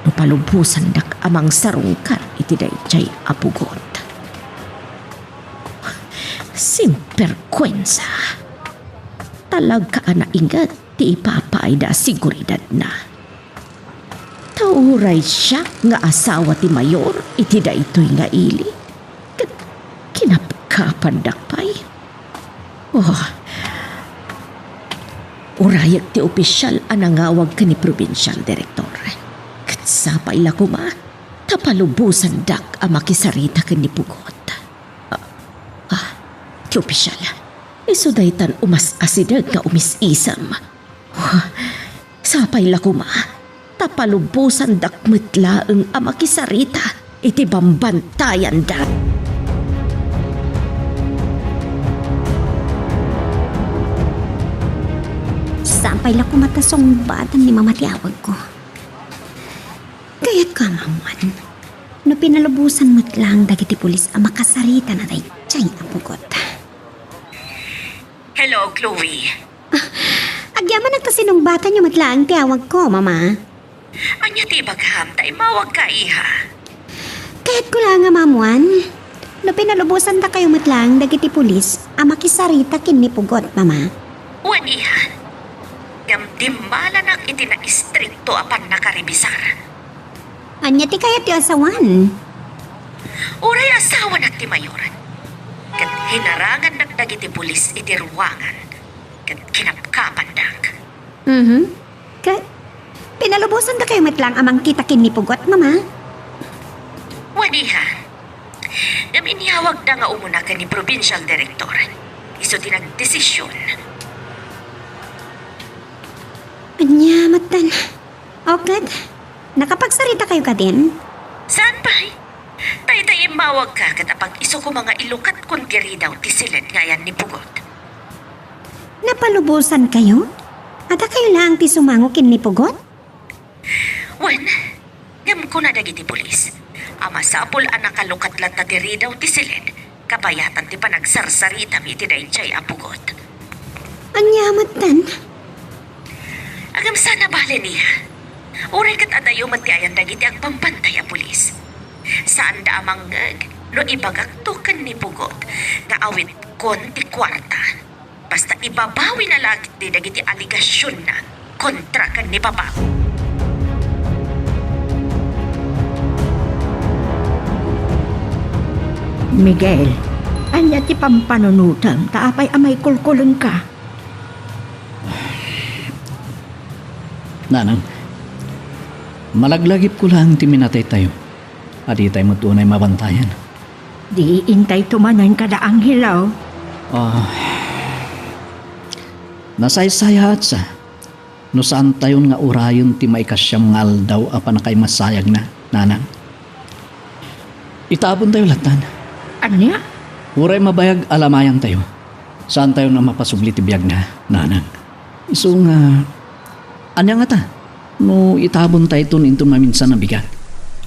no palubusan dak amang sarungkar iti dayjay apugot. Simperkwensa. Talaga na ingat ti ipapaay da siguridad na. Tauray siya nga asawa ti mayor iti da ito'y nga ili. Kinapkapandak pa'y. Urayag ti opisyal anangawag ka ni provincial director. Katsapay la kuma, tapalubusan dak ang makisarita ka ni pugot. Ti opisyal, isudaytan umas asidag nga umisisam. Sapay la kuma, tapalubusan dak metlaeng ang makisarita iti bambantayan dak. Sampay lang kumatasong batan ni Mama tiawag ko. Kaya't ka, Maman. No pinalubusan mo't lang dagiti pulis ang makasarita na dayjay apugot. Hello, Chloe. Agyaman nagtasinong bata niyo matlaang tiawag ko, Mama. Anya ti bagham tay mawag ka, iha. Kaya't ko lang nga, Mamuan. No pinalubusan ta kayo matlaang dagiti pulis ang makisarita kinipugot, Mama. Wan, iha. Gamdimala nak iti na istrikto apan nakaribisar. Anya ti kayat ti asawan. Uray asawa nak ti mayoran. Kat hinarangan nak dagiti pulis iti ruangan. Kat kinapkapan dak. Kat pinalubusan ta kayo matlang amang kita kinipugot, Mama. Waniha. Naminiyawag na nga umuna ka ni provincial director. Iso ti nagdesisyon. Anya, matan. Okay. Nakapagsarita kayo ka din? Saan ba'y? Tay-tay mawag ka katapag iso ko mga ilukat kung diri daw ti silid ngayan ni Pugot. Napalubusan kayo? At kayo lang ti sumango kinipugot? Wen, ngam ko na dagiti pulis. Ama sapol ang nakalukat lang na diri daw ti silid. Kabayatan ti panagsarsarita mi ti dayjay apugot. Anya, matan. Agam sana bala niya. Uray kat adayo matiayan dagiti ang pampantay a pulis. Saan da amanggag, no ibagaktukan ni Pugot, nga awit konti kwarta. Basta ibabawi na lang di dagiti aligasyon na kontra kan ni Papa. Miguel, anya ti pampanunutan, taapay amay kulkulun ka. Nanang, malaglagip ko lang ti minatay tayo. Adi tayo mo tunay mabantayan. Di intay tumanan kada ang hilaw. Nasaysaya at sa no saan tayon nga urayon ti may kasyam nga aldaw apan na kay masayag na, nanang. Itabon tayo latan. Anya? Uray mabayag alamayan tayo. Saan tayo na mapasubli ti biyag na, nanang. Iso nga, anya nga ta? No itabon tayo ito ninto maminsan na bigat.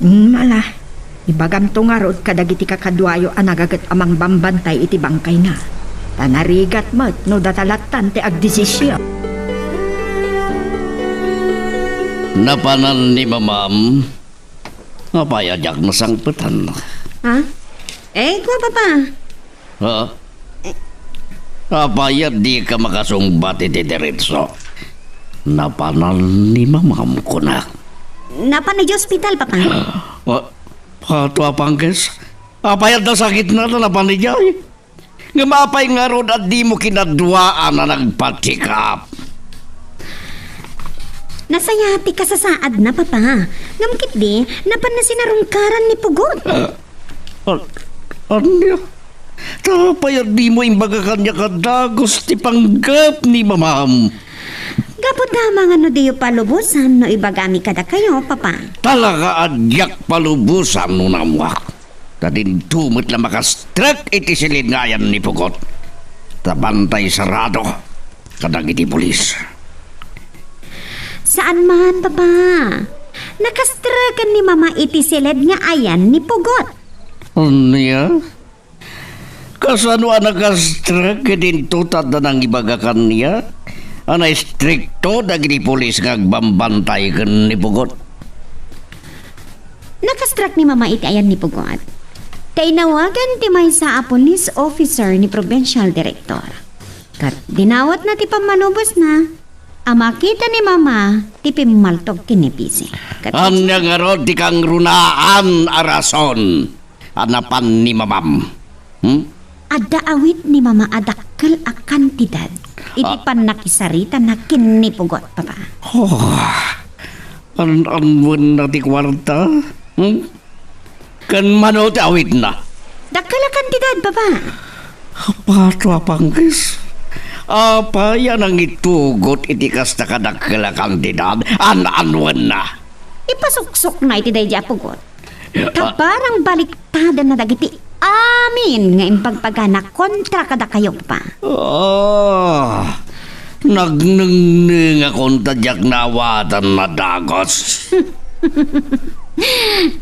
Mala. Ibagam tungarod kadagiti kakadwayo anagagat amang bambantay iti bangkay na. Tanarigat mat no datalatan ti agdesisyon. Napanan ni mamam, napayadyak na sangputan. Ha? Kwa papa. Ha? Napayad di ka makasungbat iti diretso. Napanan ni mamam ko na. Napan na hospital, papa. Pato apangkes. Apayad na sakit na napanijay. Nga mapay nga rod at di mo kinadwaan na nagpatikap. Nasayati ka sa saad na, papa. Ngamkit di, napan na sinarungkaran ni Pugot. Ano? Tapayad di mo imbaga kanya kadagos ti panggap ni mamam. Gapot na mga no diyo palubusan no ibagami kada kayo, papa. Talaga adyak palubusan no namwak. Tadin tumot lang makastrak iti silid ngayan ni Pugot. Tabantay sarado kadag iti pulis. Saan man, papa? Nakastrakan ni mama iti silid nga ayan ni Pugot. Niya? Kasano ang nakastrak din tutad na ng ibagakan niya? Ana strikto dagiti pulis nga agbambantay ken ni Pugot. Nakastruck ni mama iti ayan ni Pugot. Tainawagan ti maysa a police officer ni provincial director. Kat dinawat na ti pamalubos na. Amakita ni mama ti pimaltog kinipisi. Anya nga rod di kang runaan arason. Anapan ni mamam. Ada awit ni mama adakkel a kantidad. Iti panakisarita na kinipugot, papa. An-anwan na ti kwarta? Kan mano ti awit na? Dakkel a kantidad, papa. Pato apangkis. Apa yan ang itugot iti kasta kadakkel a kantidad? An-anwan na? Ipasuksok na iti day pugot. Kaparang baliktada na dagiti amin nga impagpagana kontra kada kayo pa. Nagnengning akong tadyak nawatan na dagos.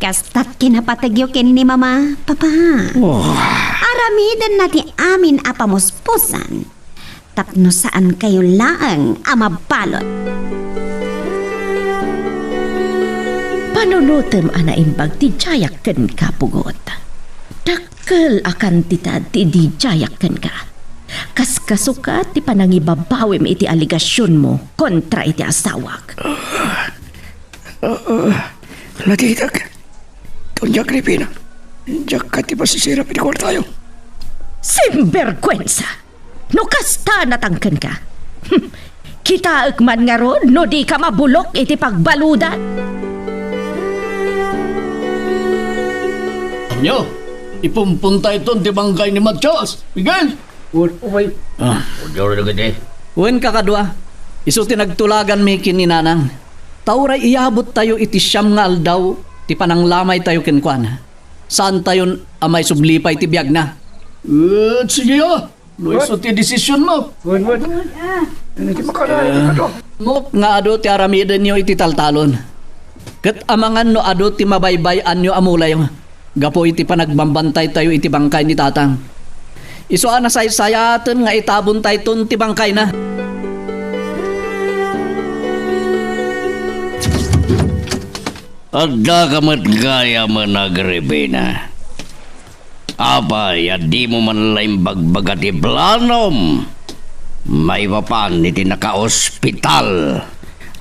Kastat kinapatagyo kin ni mama, papa. Aramidan nati amin apamuspusan. Tapno saan kayo laang amabalot. Panunutem ana imbag ti jayak ken ka Pugot. Dakkel akan titad ti di jayak ken ka. Kaskasukat ti panangibabawim iti aligasyon mo kontra iti asawak. Latitak. Tunjak Ripina. Diyak ka ti pasisirap iti kwartayo. Simberkwensa! No kasta natangken ka. Kita man nga ron no di ka mabulok iti pagbaludan. Anyo, ipumpunta ito di bangkay ni Matchos. Miguel! Uwan kakadwa, iso tinagtulagan mi kininanang. Tauray iabot tayo iti siyam nga aldaw, ti pananglamay tayo kenkwan. Saan tayo amay sublipay ti biyag na? Sige ya, no iso ti desisyon mo. Mok nga ado ti aramiden nyo iti taltalon. Kat amangan no ado ti mabaybayan nyo amulay. Gapo iti panagbambantay tayo iti bangkay ni tatang. Iso ana sayaten nga itabon tayo ti bangkay na. Adda ka mat gaya managribina. Abay, di mo man laing bagbaga ti planom. May papan iti naka-ospital.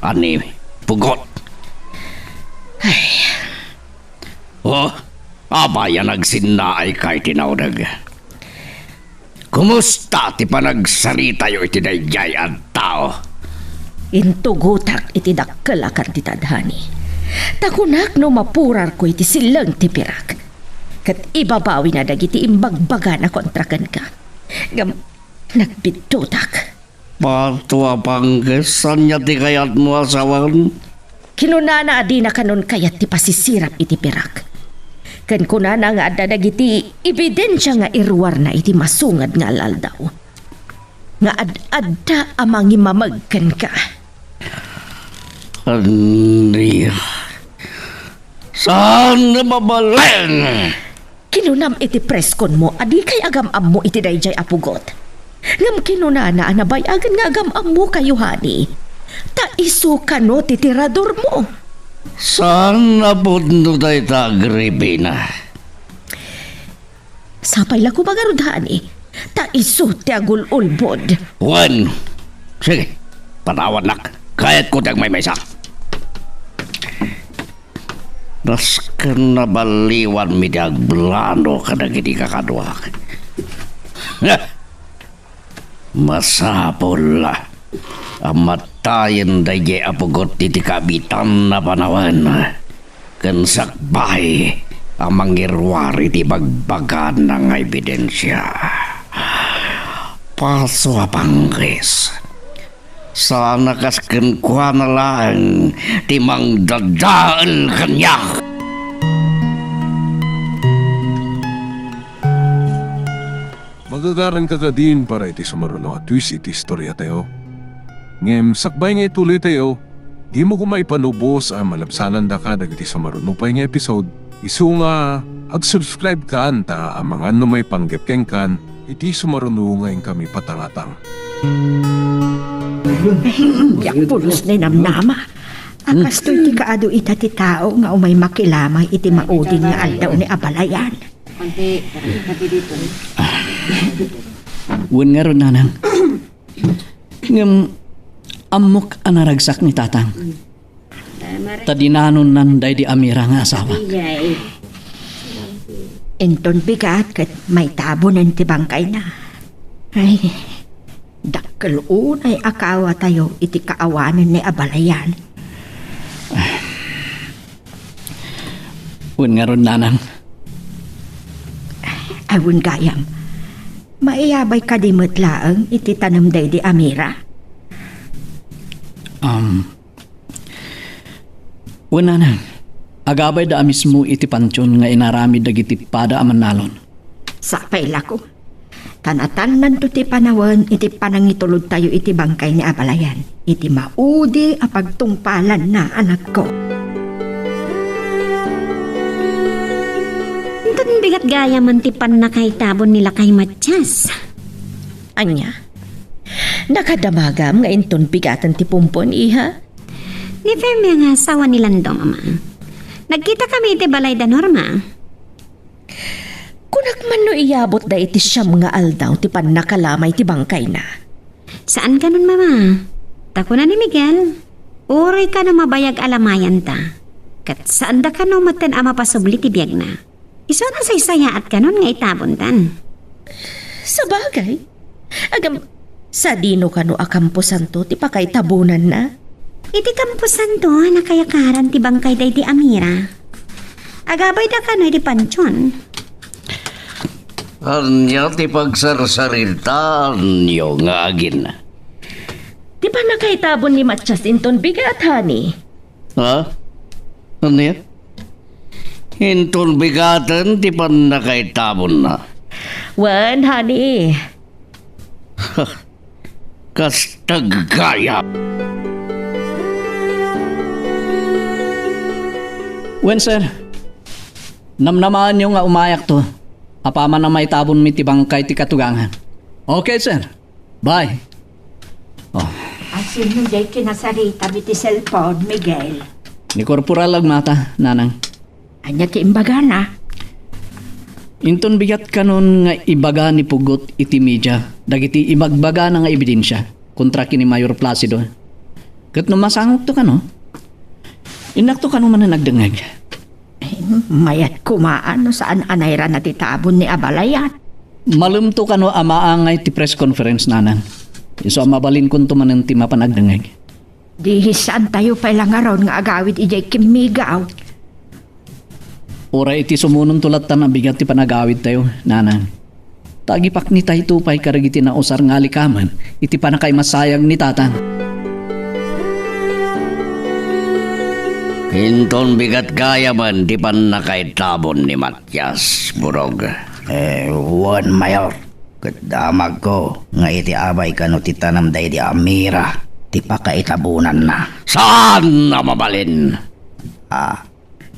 Ani, pugot. Oh, abay, nagsinaay kay tinawdag. Kumusta ti panagsarita yo iti dayjay at tao? Intugutak iti dakkalakan ti tadhani. Takunak no mapurar ko iti silang ti pirak. Kat ibabawi na dagiti imbagbaga na kontrakan ka. Gam, nagbitutak. Patua panggesan niya ti kayat mo asawan? Kinunana adi na kanon kayat ti pasisirap iti pirak. Kan kunana nga adda dagiti ebidensya nga irwar na iti masungad nga alaldaw. Nga adda amang imamagkan ka. Andi, saan na mabalen? Kinunam iti preskon mo, adi kay agam-am mo iti dayjay apugot. Ngam kinunana anabayagan nga agam-am mo kayo, hani. Ta isu ka no titirador mo. Saan na pundo tayo tagribina? Sapay lang ko magarod, hani. Ta isu ti agul-ulbod. Juan, sige, panawan nak. Kayat ko tiyang may maysa. Naskan na baliwan mi di agblano kada gini kakadwak. Masapol la. Amatayin daye apugot iti kabitan na panawan. Kansakbay amang irwari ti bagbagan ng ebidensya. Paso apangres. Sana kasken kwa na lang timang dadaan kanya. Magagaran ka ka din para iti sumaruno at twist iti istorya tayo. Ngem sakbay nga ituloy tayo, di mo kumay panubos ang malabsanan da ka dagiti sumaruno pa nga episode. Isu nga ag-subscribe ka anta ang mga may panggepkeng kan iti sumaruno ngayon kami patangatang. Yak pulos ni namnama. Akas to'y ti kaado ita ti tao nga umay makilamay iti maudin nga aldaw ni abalayan. Wen nga ron nanang. Ngam amok anaragsak ni tatang. Tadinanon nanday di amira nga asawa. Enton bigat kat may tabunan ti bangkay na. Ay, dakkel unay akawa tayo iti kaawanan ni abalayan. Wen nga ron nanang. Awon gayam, maiyabay ka di matlaang iti tanamday di amira. Wen nanang. Agabay da mismo iti pansyon nga inaramid dagiti pada aman nalon. Sapay lako. Tanatan nanto ti panawan iti panangitulod tayo iti bangkay ni abalayan. Iti maudi a pagtungpalan na anak ko. Ang bigat gaya man ti pan na kay tabon nila kay Matiyas. Anya, nakadamagam nga inton bigatan ti pumpon, iha? Ni Femi nga asawa ni Landong, ama. Nagkita kami iti balay da Norma. Kunak man no iyabot da iti siyam nga aldaw ti pan nakalamay ti bangkay na. Saan ka nun, mama? Tako na ni Miguel. Uray ka na mabayag alamayan ta. Kat saan da ka no maten ama pasubli ti biyag na. Iso na saysayaat ka nun nga itabon tan. Sa bagay, agam sa dino ka no akampusan to ti pakay tabunan na. Iti kampusan to nakayakaran ti bangkay day di amira. Agabay da ka no iti pansyon. Anya ti pagsarsarita nyo nga agin. Di ba nakaitabon ni Matiyas inton bigat, hani? Ha? Ano yan? Hintol bigatan ti pan nakaitabon na. Wan, hani. Kastagaya. Wen sir, namnamaan nyo nga umayak to. Apaman na may tabon mi ti bangkay ti katugangan. Okay sir, bye. Asin mo jay kinasarita biti cellphone, Miguel. Ni Korporal Agmata, nanang. Anya ti imbaga na. Inton bigat kanon nga ibaga ni Pugot iti media, dagiti ibagbaga na nga ebidensya kontra kini Mayor Placido. Kat no masangok to kano? Inak to kano man na nagdengeg. Mayat kumaan no saan anayra na titabon ni Abalayan. Malum to kano amaangay ti press conference nanan. Iso mabalin kun to manen ti mapanagdengeg. Di saan tayo pa ilang aron nga agawid ijay kimigaw. Ora iti sumunong tulatan ang bigat ti panagawid tayo, nanan. Tagipak ni tayo tupay karagiti na usar nga likaman, iti panakay masayag ni tatang. Hinton bigat gaya man di pan nakaitabon ni Matias, Burog. Wan Mayor. Kadamag ko nga iti abay kano ti tanam day di Amira. Ti pakaitabunan na. Saan na mabalin?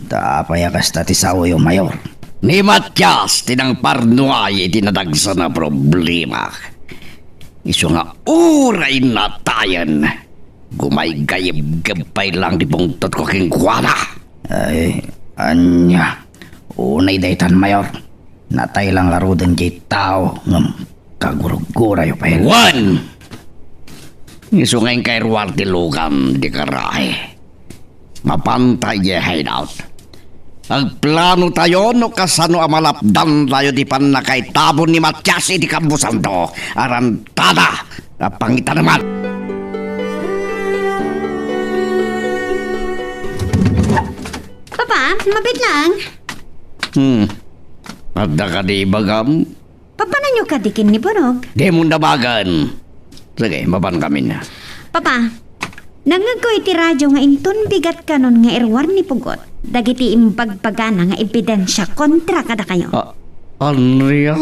Tapayakas ta ti sawo yung Mayor. Ni Matias, tinang parnuay itinadagsa na problema. Iso nga uray na tayan. Gumay gayib-gabay lang di pungtot ko king kuwana. Ay, anya. Unay daytan Mayor. Natay lang laro din jay tao ngam kagurugura yung pahil. One! Iso ngayon kay Ruarte Lugan di karahe. Mapantay yung hideout. Ang plano tayo no kasano amalapdan tayo di pan nakaitabon ni Matias iti kambusan to. Arantada! Pangita naman! Papa, mabit lang. Adda ka di bagam? Papa na nyo kadikin ni Borog. Di mo nabagan. Sige, maban kami na. Papa, nangag ko iti radyo nga inton bigat kanon nga irwar ni Pugot. Dagiti imbagpagana nga ebidensya kontra kada kayo. Andrea?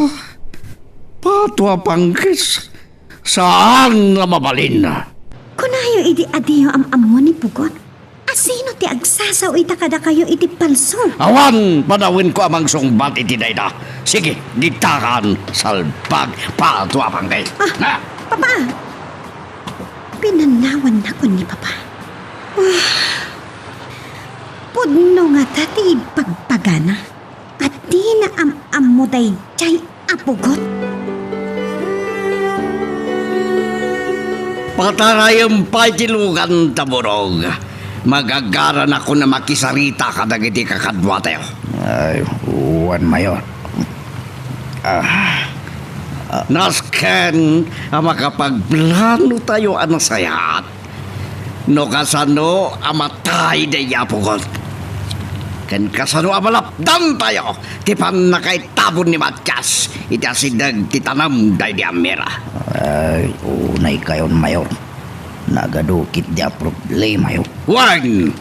Patwa pangkis? Saan na mabalin na? Kunayo iti adiyo am-amo ni Pugot. Asino ti agsasaw ita kada kayo iti palso? Awan, panawin ko amang sungbat iti dayda. Sige, ditakan, salbag, patwa pangkis. Na! Papa! Pinanawan na ko ni Papa. Pudno nga tati pagpagana. At di na am-amo day chay apugot. Patarayang pajilugan taburog. Magagaran ako na makisarita kadagiti kakadwa tayo. Ay, Wan Mayor. Nasken, makapagplano tayo sayat. No kasano, amatay de yapugot. Ken kasano amalapdan tayo. Tipan nakaitabon ni Matias. Itasidag titanam day di Amira. Ay, unay kayon Mayor. Nagadukit di a problema yun. Wan!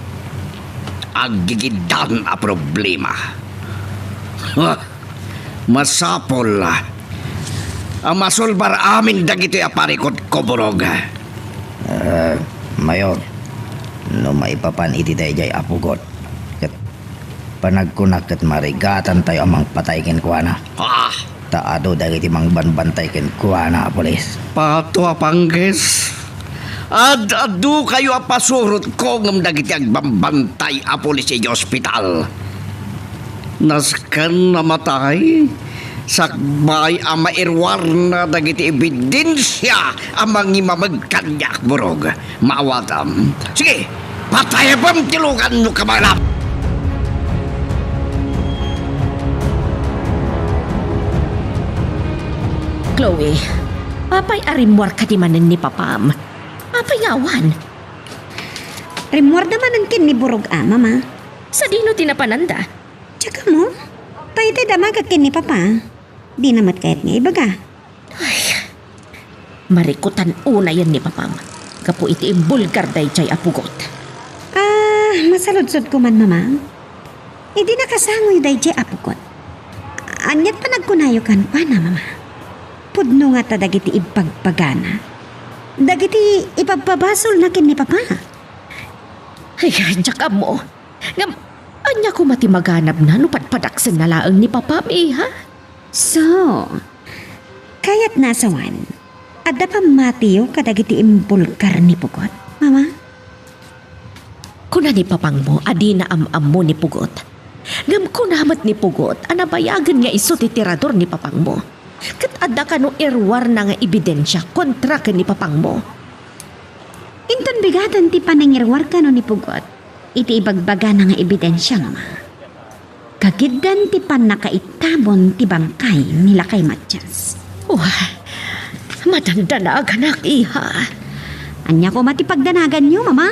Agigidan a problema. Masapol ang masulbar amin dagito aparikot ko, Burog. Mayor, no maipapan iti tayo jay apugot. Kat panagkunak kat marigatan tayo amang patay ken kuana. Taado dagiti mang banbantay ken kuana polis. Patwa panggis. Adu kayo apasurot ko ngam dagiti agbambantay a polis sa ospital. Naskan namatay. Sakbay ang mairwar na dagiti ebidensya ang mangimamagkanyak, Burog. Maawatam. Sige, patayabam tilugan nyo kamalap. Chloe, papay arimwar ka di manin ni Papam. Papay ngawan. Rimwar naman ang kin ni Borog Mama. Sa dino tinapananda. Tsaka mo, tayo tayo damagat kin ni Papa. Di namat kahit nga ibaga. Marikutan una yan ni Papam. Kapo iti imbulgar day chay apugot. Masaludsod ko man, Mama. Hindi nakasangoy day chay apugot. Anyat pa nagkunayo kan pa na, Mama. Pudno nga ta dagiti ipagpagana. Dagiti ipagpabasol na kin ni Papa. Ay, tsaka mo. Ngam, anya ko mati maganap na no padpadaksan na laang ni Papam ha? So, kaya't nasawan, adda pa matiyo kadagiti imbulgar ni Pugot, Mama? Kuna ni papang mo, adi na am mo ni Pugot. Ngam kunamat ni Pugot, anabayagan nga iso ti tirador ni papang mo. Kat adda ka no irwar na nga ebidensya kontra ka ni papang mo. Inton bigatan ti panangirwar ka no ni Pugot. Iti ibagbaga na nga ebidensya mama. Kagiddan ti pan nakaitabon ti bangkay nila kay Matyas. Wah, madandanaag anak iha. Anya ko matipagdanagan nyo mama.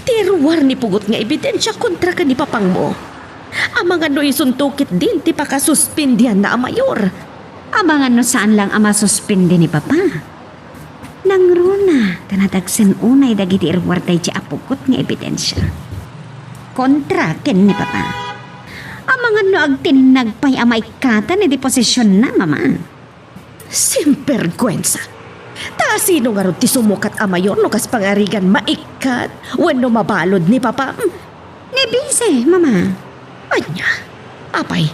Tiruwar ni Pugot nga ebidensya kontra ka ni papang mo. Ang mga no isuntukit din ti pakasuspindihan na ang mayor. Abangan no saan lang ama suspindi ni papa. Nang runa, kanatagsen unay dagiti irwarday ti apukot nga ebidensya. Kontra ken ni papa. Amangan no agtinagpay amay kata ni deposisyon na mama. Simpergwensa. Ta sino nga ron ti sumukat a mayor no kas pangarigan maikat wenno mabalod ni papa. Ni Bise, mama. Anya, apay.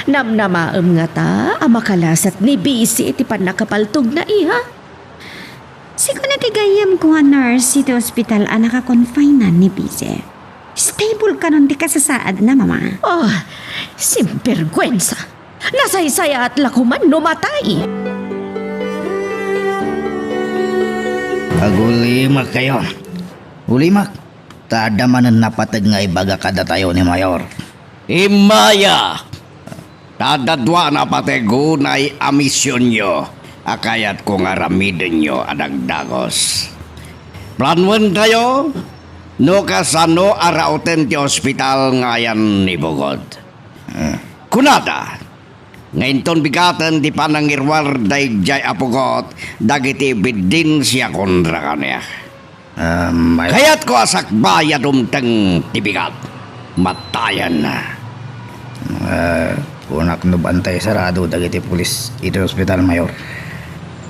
Namnamaem nga ta ang makalasat ni Bisi iti pan nakapaltog na iha. Siguro na tigayam ko nga nurse iti hospital ang nakakonfinan ni Bise. Stable ka nun di kasasaad na mama. Oh, simpergwensa. Nasaysaya at lakuman no matay. Agulimak kayo. Ulimak. Tada manan napatag nga ibaga kada tayo ni Mayor. Imaya! Tadadwa na pategunay amisyon nyo. Akayat ko nga ramiden nyo adagdagos. Planwen tayo? No kasano arauten ti ospital ngayan ni Bugod. Kunada, ngayon ton bigatan di panangirwar day jay apugot dagiti bidin siya kontra kanya. Kaya't ko asak bayad umteng tibigat. Matayan na. Kunak no bantay sarado dagiti pulis iti hospital Mayor.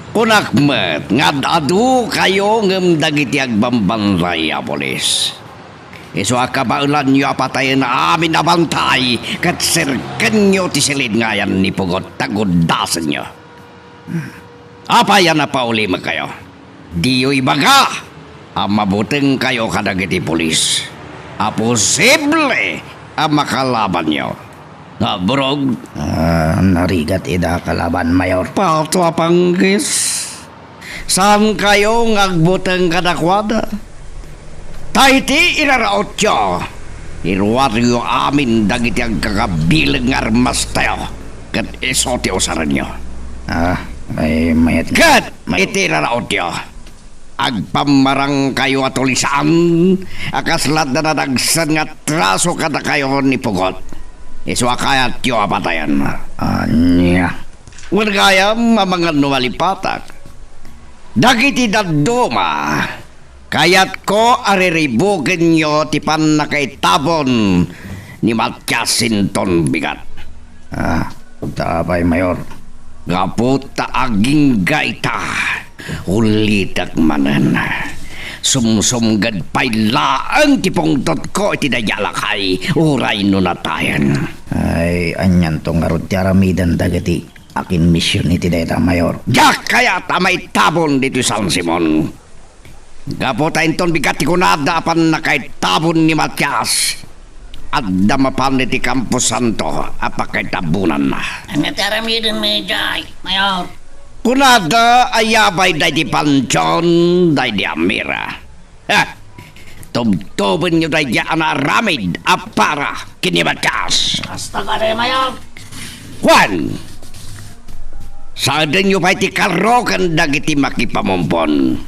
Kunak met, ngadadu kayo ngem dagiti agbambanray a polis. Iso akabaulan nyo apatayin na amin na bantay kat sirken nyo ti silid ngayan ni Pugot tagudasan nyo. Apayan na paulima kayo. Diyo ibaga, mabuting kayo kadagiti pulis. Posible ang makalaban nyo. Naburog. Narigat ida kalaban Mayor. Pato apanggis. Saan kayo ngagbuteng kadakwada? Taiti iraraot nyo. Irwaryo amin dagiti ang kakabilang armas tayo. Kat isote usaran nyo. May mayat. Kat iti iraraot nyo. Agpamarang kayo at ulisaan. Akaslat na nadagsan nga traso kada kayo ni Pugot. Iswa kayat nyo apatayan. Anya. Wala kaya mamangan numalipatak. Dagiti daduma. Kayat ko ariribugin nyo tipan na kaitabon ni Matyasinton bigat. Tapay Mayor. Gaputa aging gaita. Ulitak manan. Sumsumgad pa'y laang tipongtot ko iti dayalakay. Uray nunatayan. Ay, anyan tong arot ti aramidan dagiti akin misyon iti dayta Mayor. Yak kaya tamay tabon dito San Simon. Gaputain ton bigat ti kunada apan na kay tabon ni Matyas. At damapan iti Campo Santo apakay tabunan na. Ang nataramidan may jay, Mayor. Kunada ayabay day di Panchon, day di Amira. Tubtubin nyo day di anaramid apara kinibatas. Basta ka rin, Mayor. Juan, saan nyo pa iti karokan dagiti makipamumpon.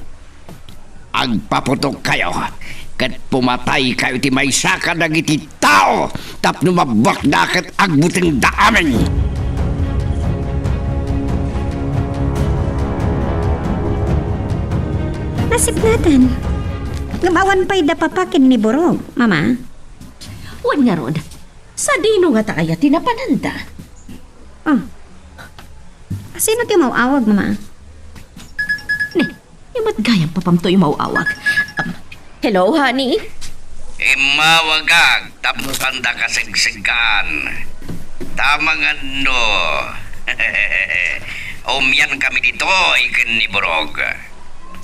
Agpaputok kayo, kat pumatay kayo iti may saka dagiti tao, tapno mabakdakat agbuting daamin. Nasip natin. Gamawan pa'y dapapakin ni Borog, mama. Wan nga ron. Sa dino nga ta kaya tinapananda. Sino ti mauawag, mama? Imat gayang papamto yung mauawag. Hello, honey? Imawagag, tapos anda kasigsigan. Tamang ano. Umyan kami dito, ikin ni Borog.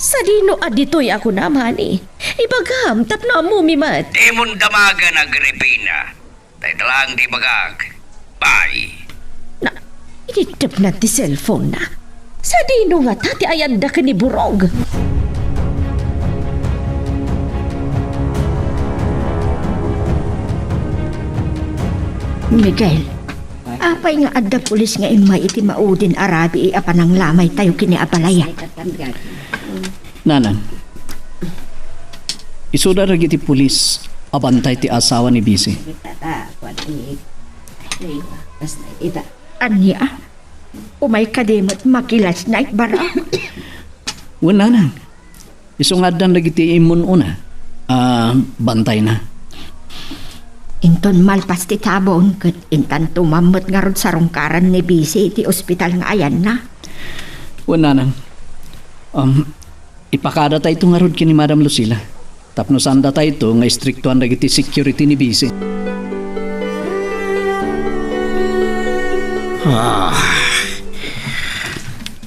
Sa dino aditoy ako naman eh. Ibagam, tapno mo mimat. Di mo damagan ang Agripina. Tayo lang di bagag. Bye. Na, initap na ti cellphone na. Sa dino nga tati ayanda ka ni Burog. Miguel, apay nga adda pulis nga imay iti maudin arabi apan ang lamay tayo kini Abalaya. Nanang, isuda ra giti pulis abantay ti asawa ni Bisi. Anya? Umay kadimot makilas na ikbara. Wen nanang, isungadan lagi ti imun una. Bantay na. Inton malpas ti tabon ket intan tumamot nga rod sa rungkaran ni Bisi ti ospital nga ayan na. Wen nanang, ipakada tayo nga rod kini Madam Lucila. Tapno sanda tayo ito nga istriktuan dagiti security ni Bisi.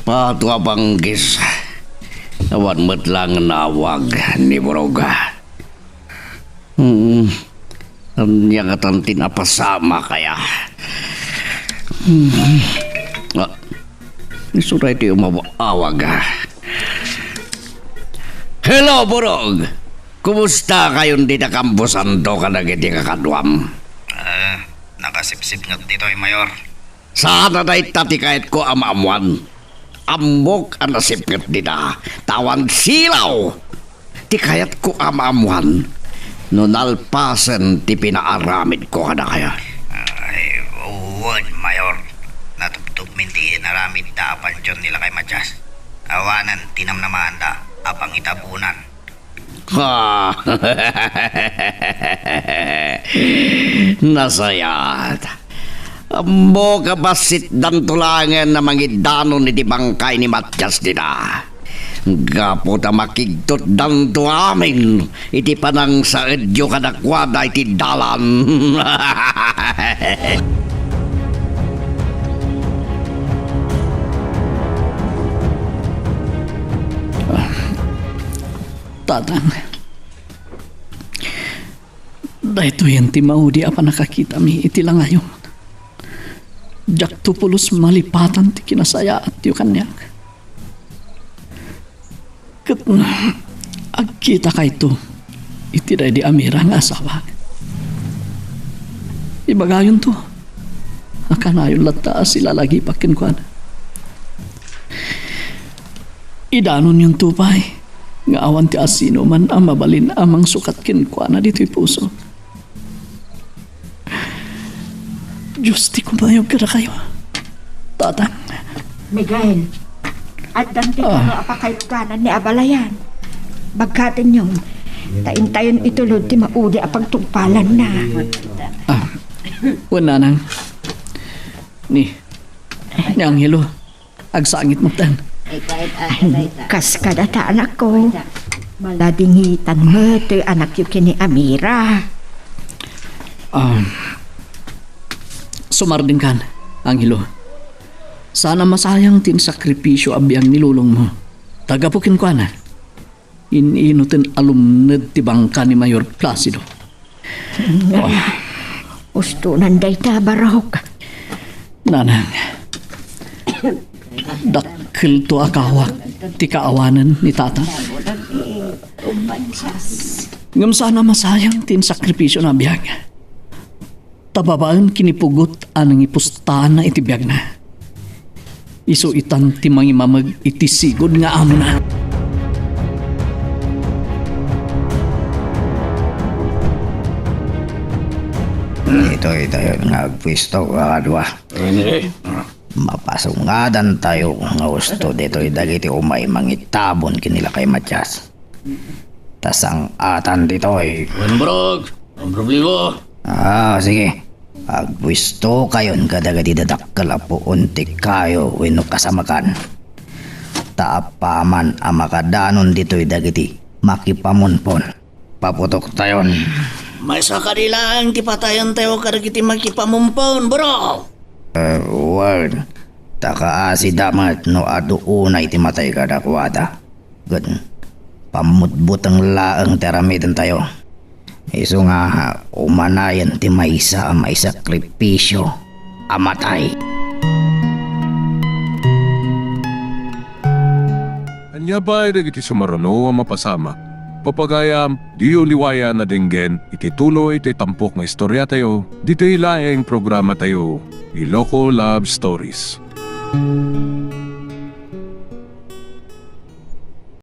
Pato abanggis. Awan mo't lang nawag ni Boroga. Niya katantin apasama kaya. Isuray tayo mawawag. Hello, Borog! Kumusta kayong di nakambusan do ka na giti kakadwam? Nakasipsip nga dito ay Mayor. Sana na itati kahit ko amamuan. Amok ang nasipit nila. Tawan silaw. Ti kayat ko amamuan. Nunalpasan ti pinaaramid ko ka na kaya. Ay, uwan, Mayor. Natuptog minti naramid da apan dyan nila kay Matyas. Awanan, tinam naman da apang itabunan. Ha! Nasayat. Amo ka basit dan tulangan na mangidanon ni di bangkay ni Matyas nila. Gapo ta makigtot dan to amin. Iti panang sa edyo kadakwada iti dalan. Tatang, dahito yan ti maudi apa nakakita mi iti lang ngayon. Jak tupulos malipatan ti kinasaya at yu kanyak. Kat agkita ka ito, iti day di amira nga asawa. Ibagayon to, akanayon lata sila lagi pakin ko. Idanon yung tupay. Nga awan ti asino man ang mabalin amang sukat kinkwana dito'y puso. Diyos, di kumayog ka na kayo. Tatang. Miguel, at danti ka pa kay luganan ni Abalayan. Bagkatin yung taintayon itulod ti maudi apang tungpalan na. Wala nang. Ni Angelo, agsangit mo tan. Kas kadata anak ko. Maladingitan mo to'y anak yung kini Amira. Sumardin kan, Angelo. Sana masayang tin sakripisyo abiyang nilulong mo. Tagapukin ko na. Ininutin alumned ti bangka ni Mayor Placido. Usto nanday ta barok. Nanang. Dakil to akawak ti kaawanan ni tata. Ngam sana masayang tin sakripisyo na biyag. Tababaan kinipugot anang ipustahan na itibiyag na. Iso itan ti mangimamag itisigod nga amo na. Ito nga pwisto kadwa. Mapasungadan tayo nga gusto dito dagiti umay mangitabon kinila kay Matyas. Tas ang atan dito ay Brog, ang problema. Sige. Agpwisto kayon kadagati dadakkel apo untik kayo wenno kasamakan. Taapaman ang makadanon dito'y dagiti makipamunpon. Paputok tayon. May sa kanila ang tipatayan tayo karagiti magkipamumpon, bro. Word. Taka si damat no adu unay ti matay kadakwada. Good. Pamutbut ang laang teramitan tayo. Iso nga umanayan ti maysa ang may sakripisyo amatay. Anya ba iti sumarano ang mapasama? Papagayam, di uliwaya na dinggen, iti tuloy iti tampok na istorya tayo, dito ilaing programa tayo, Iloko Love Stories.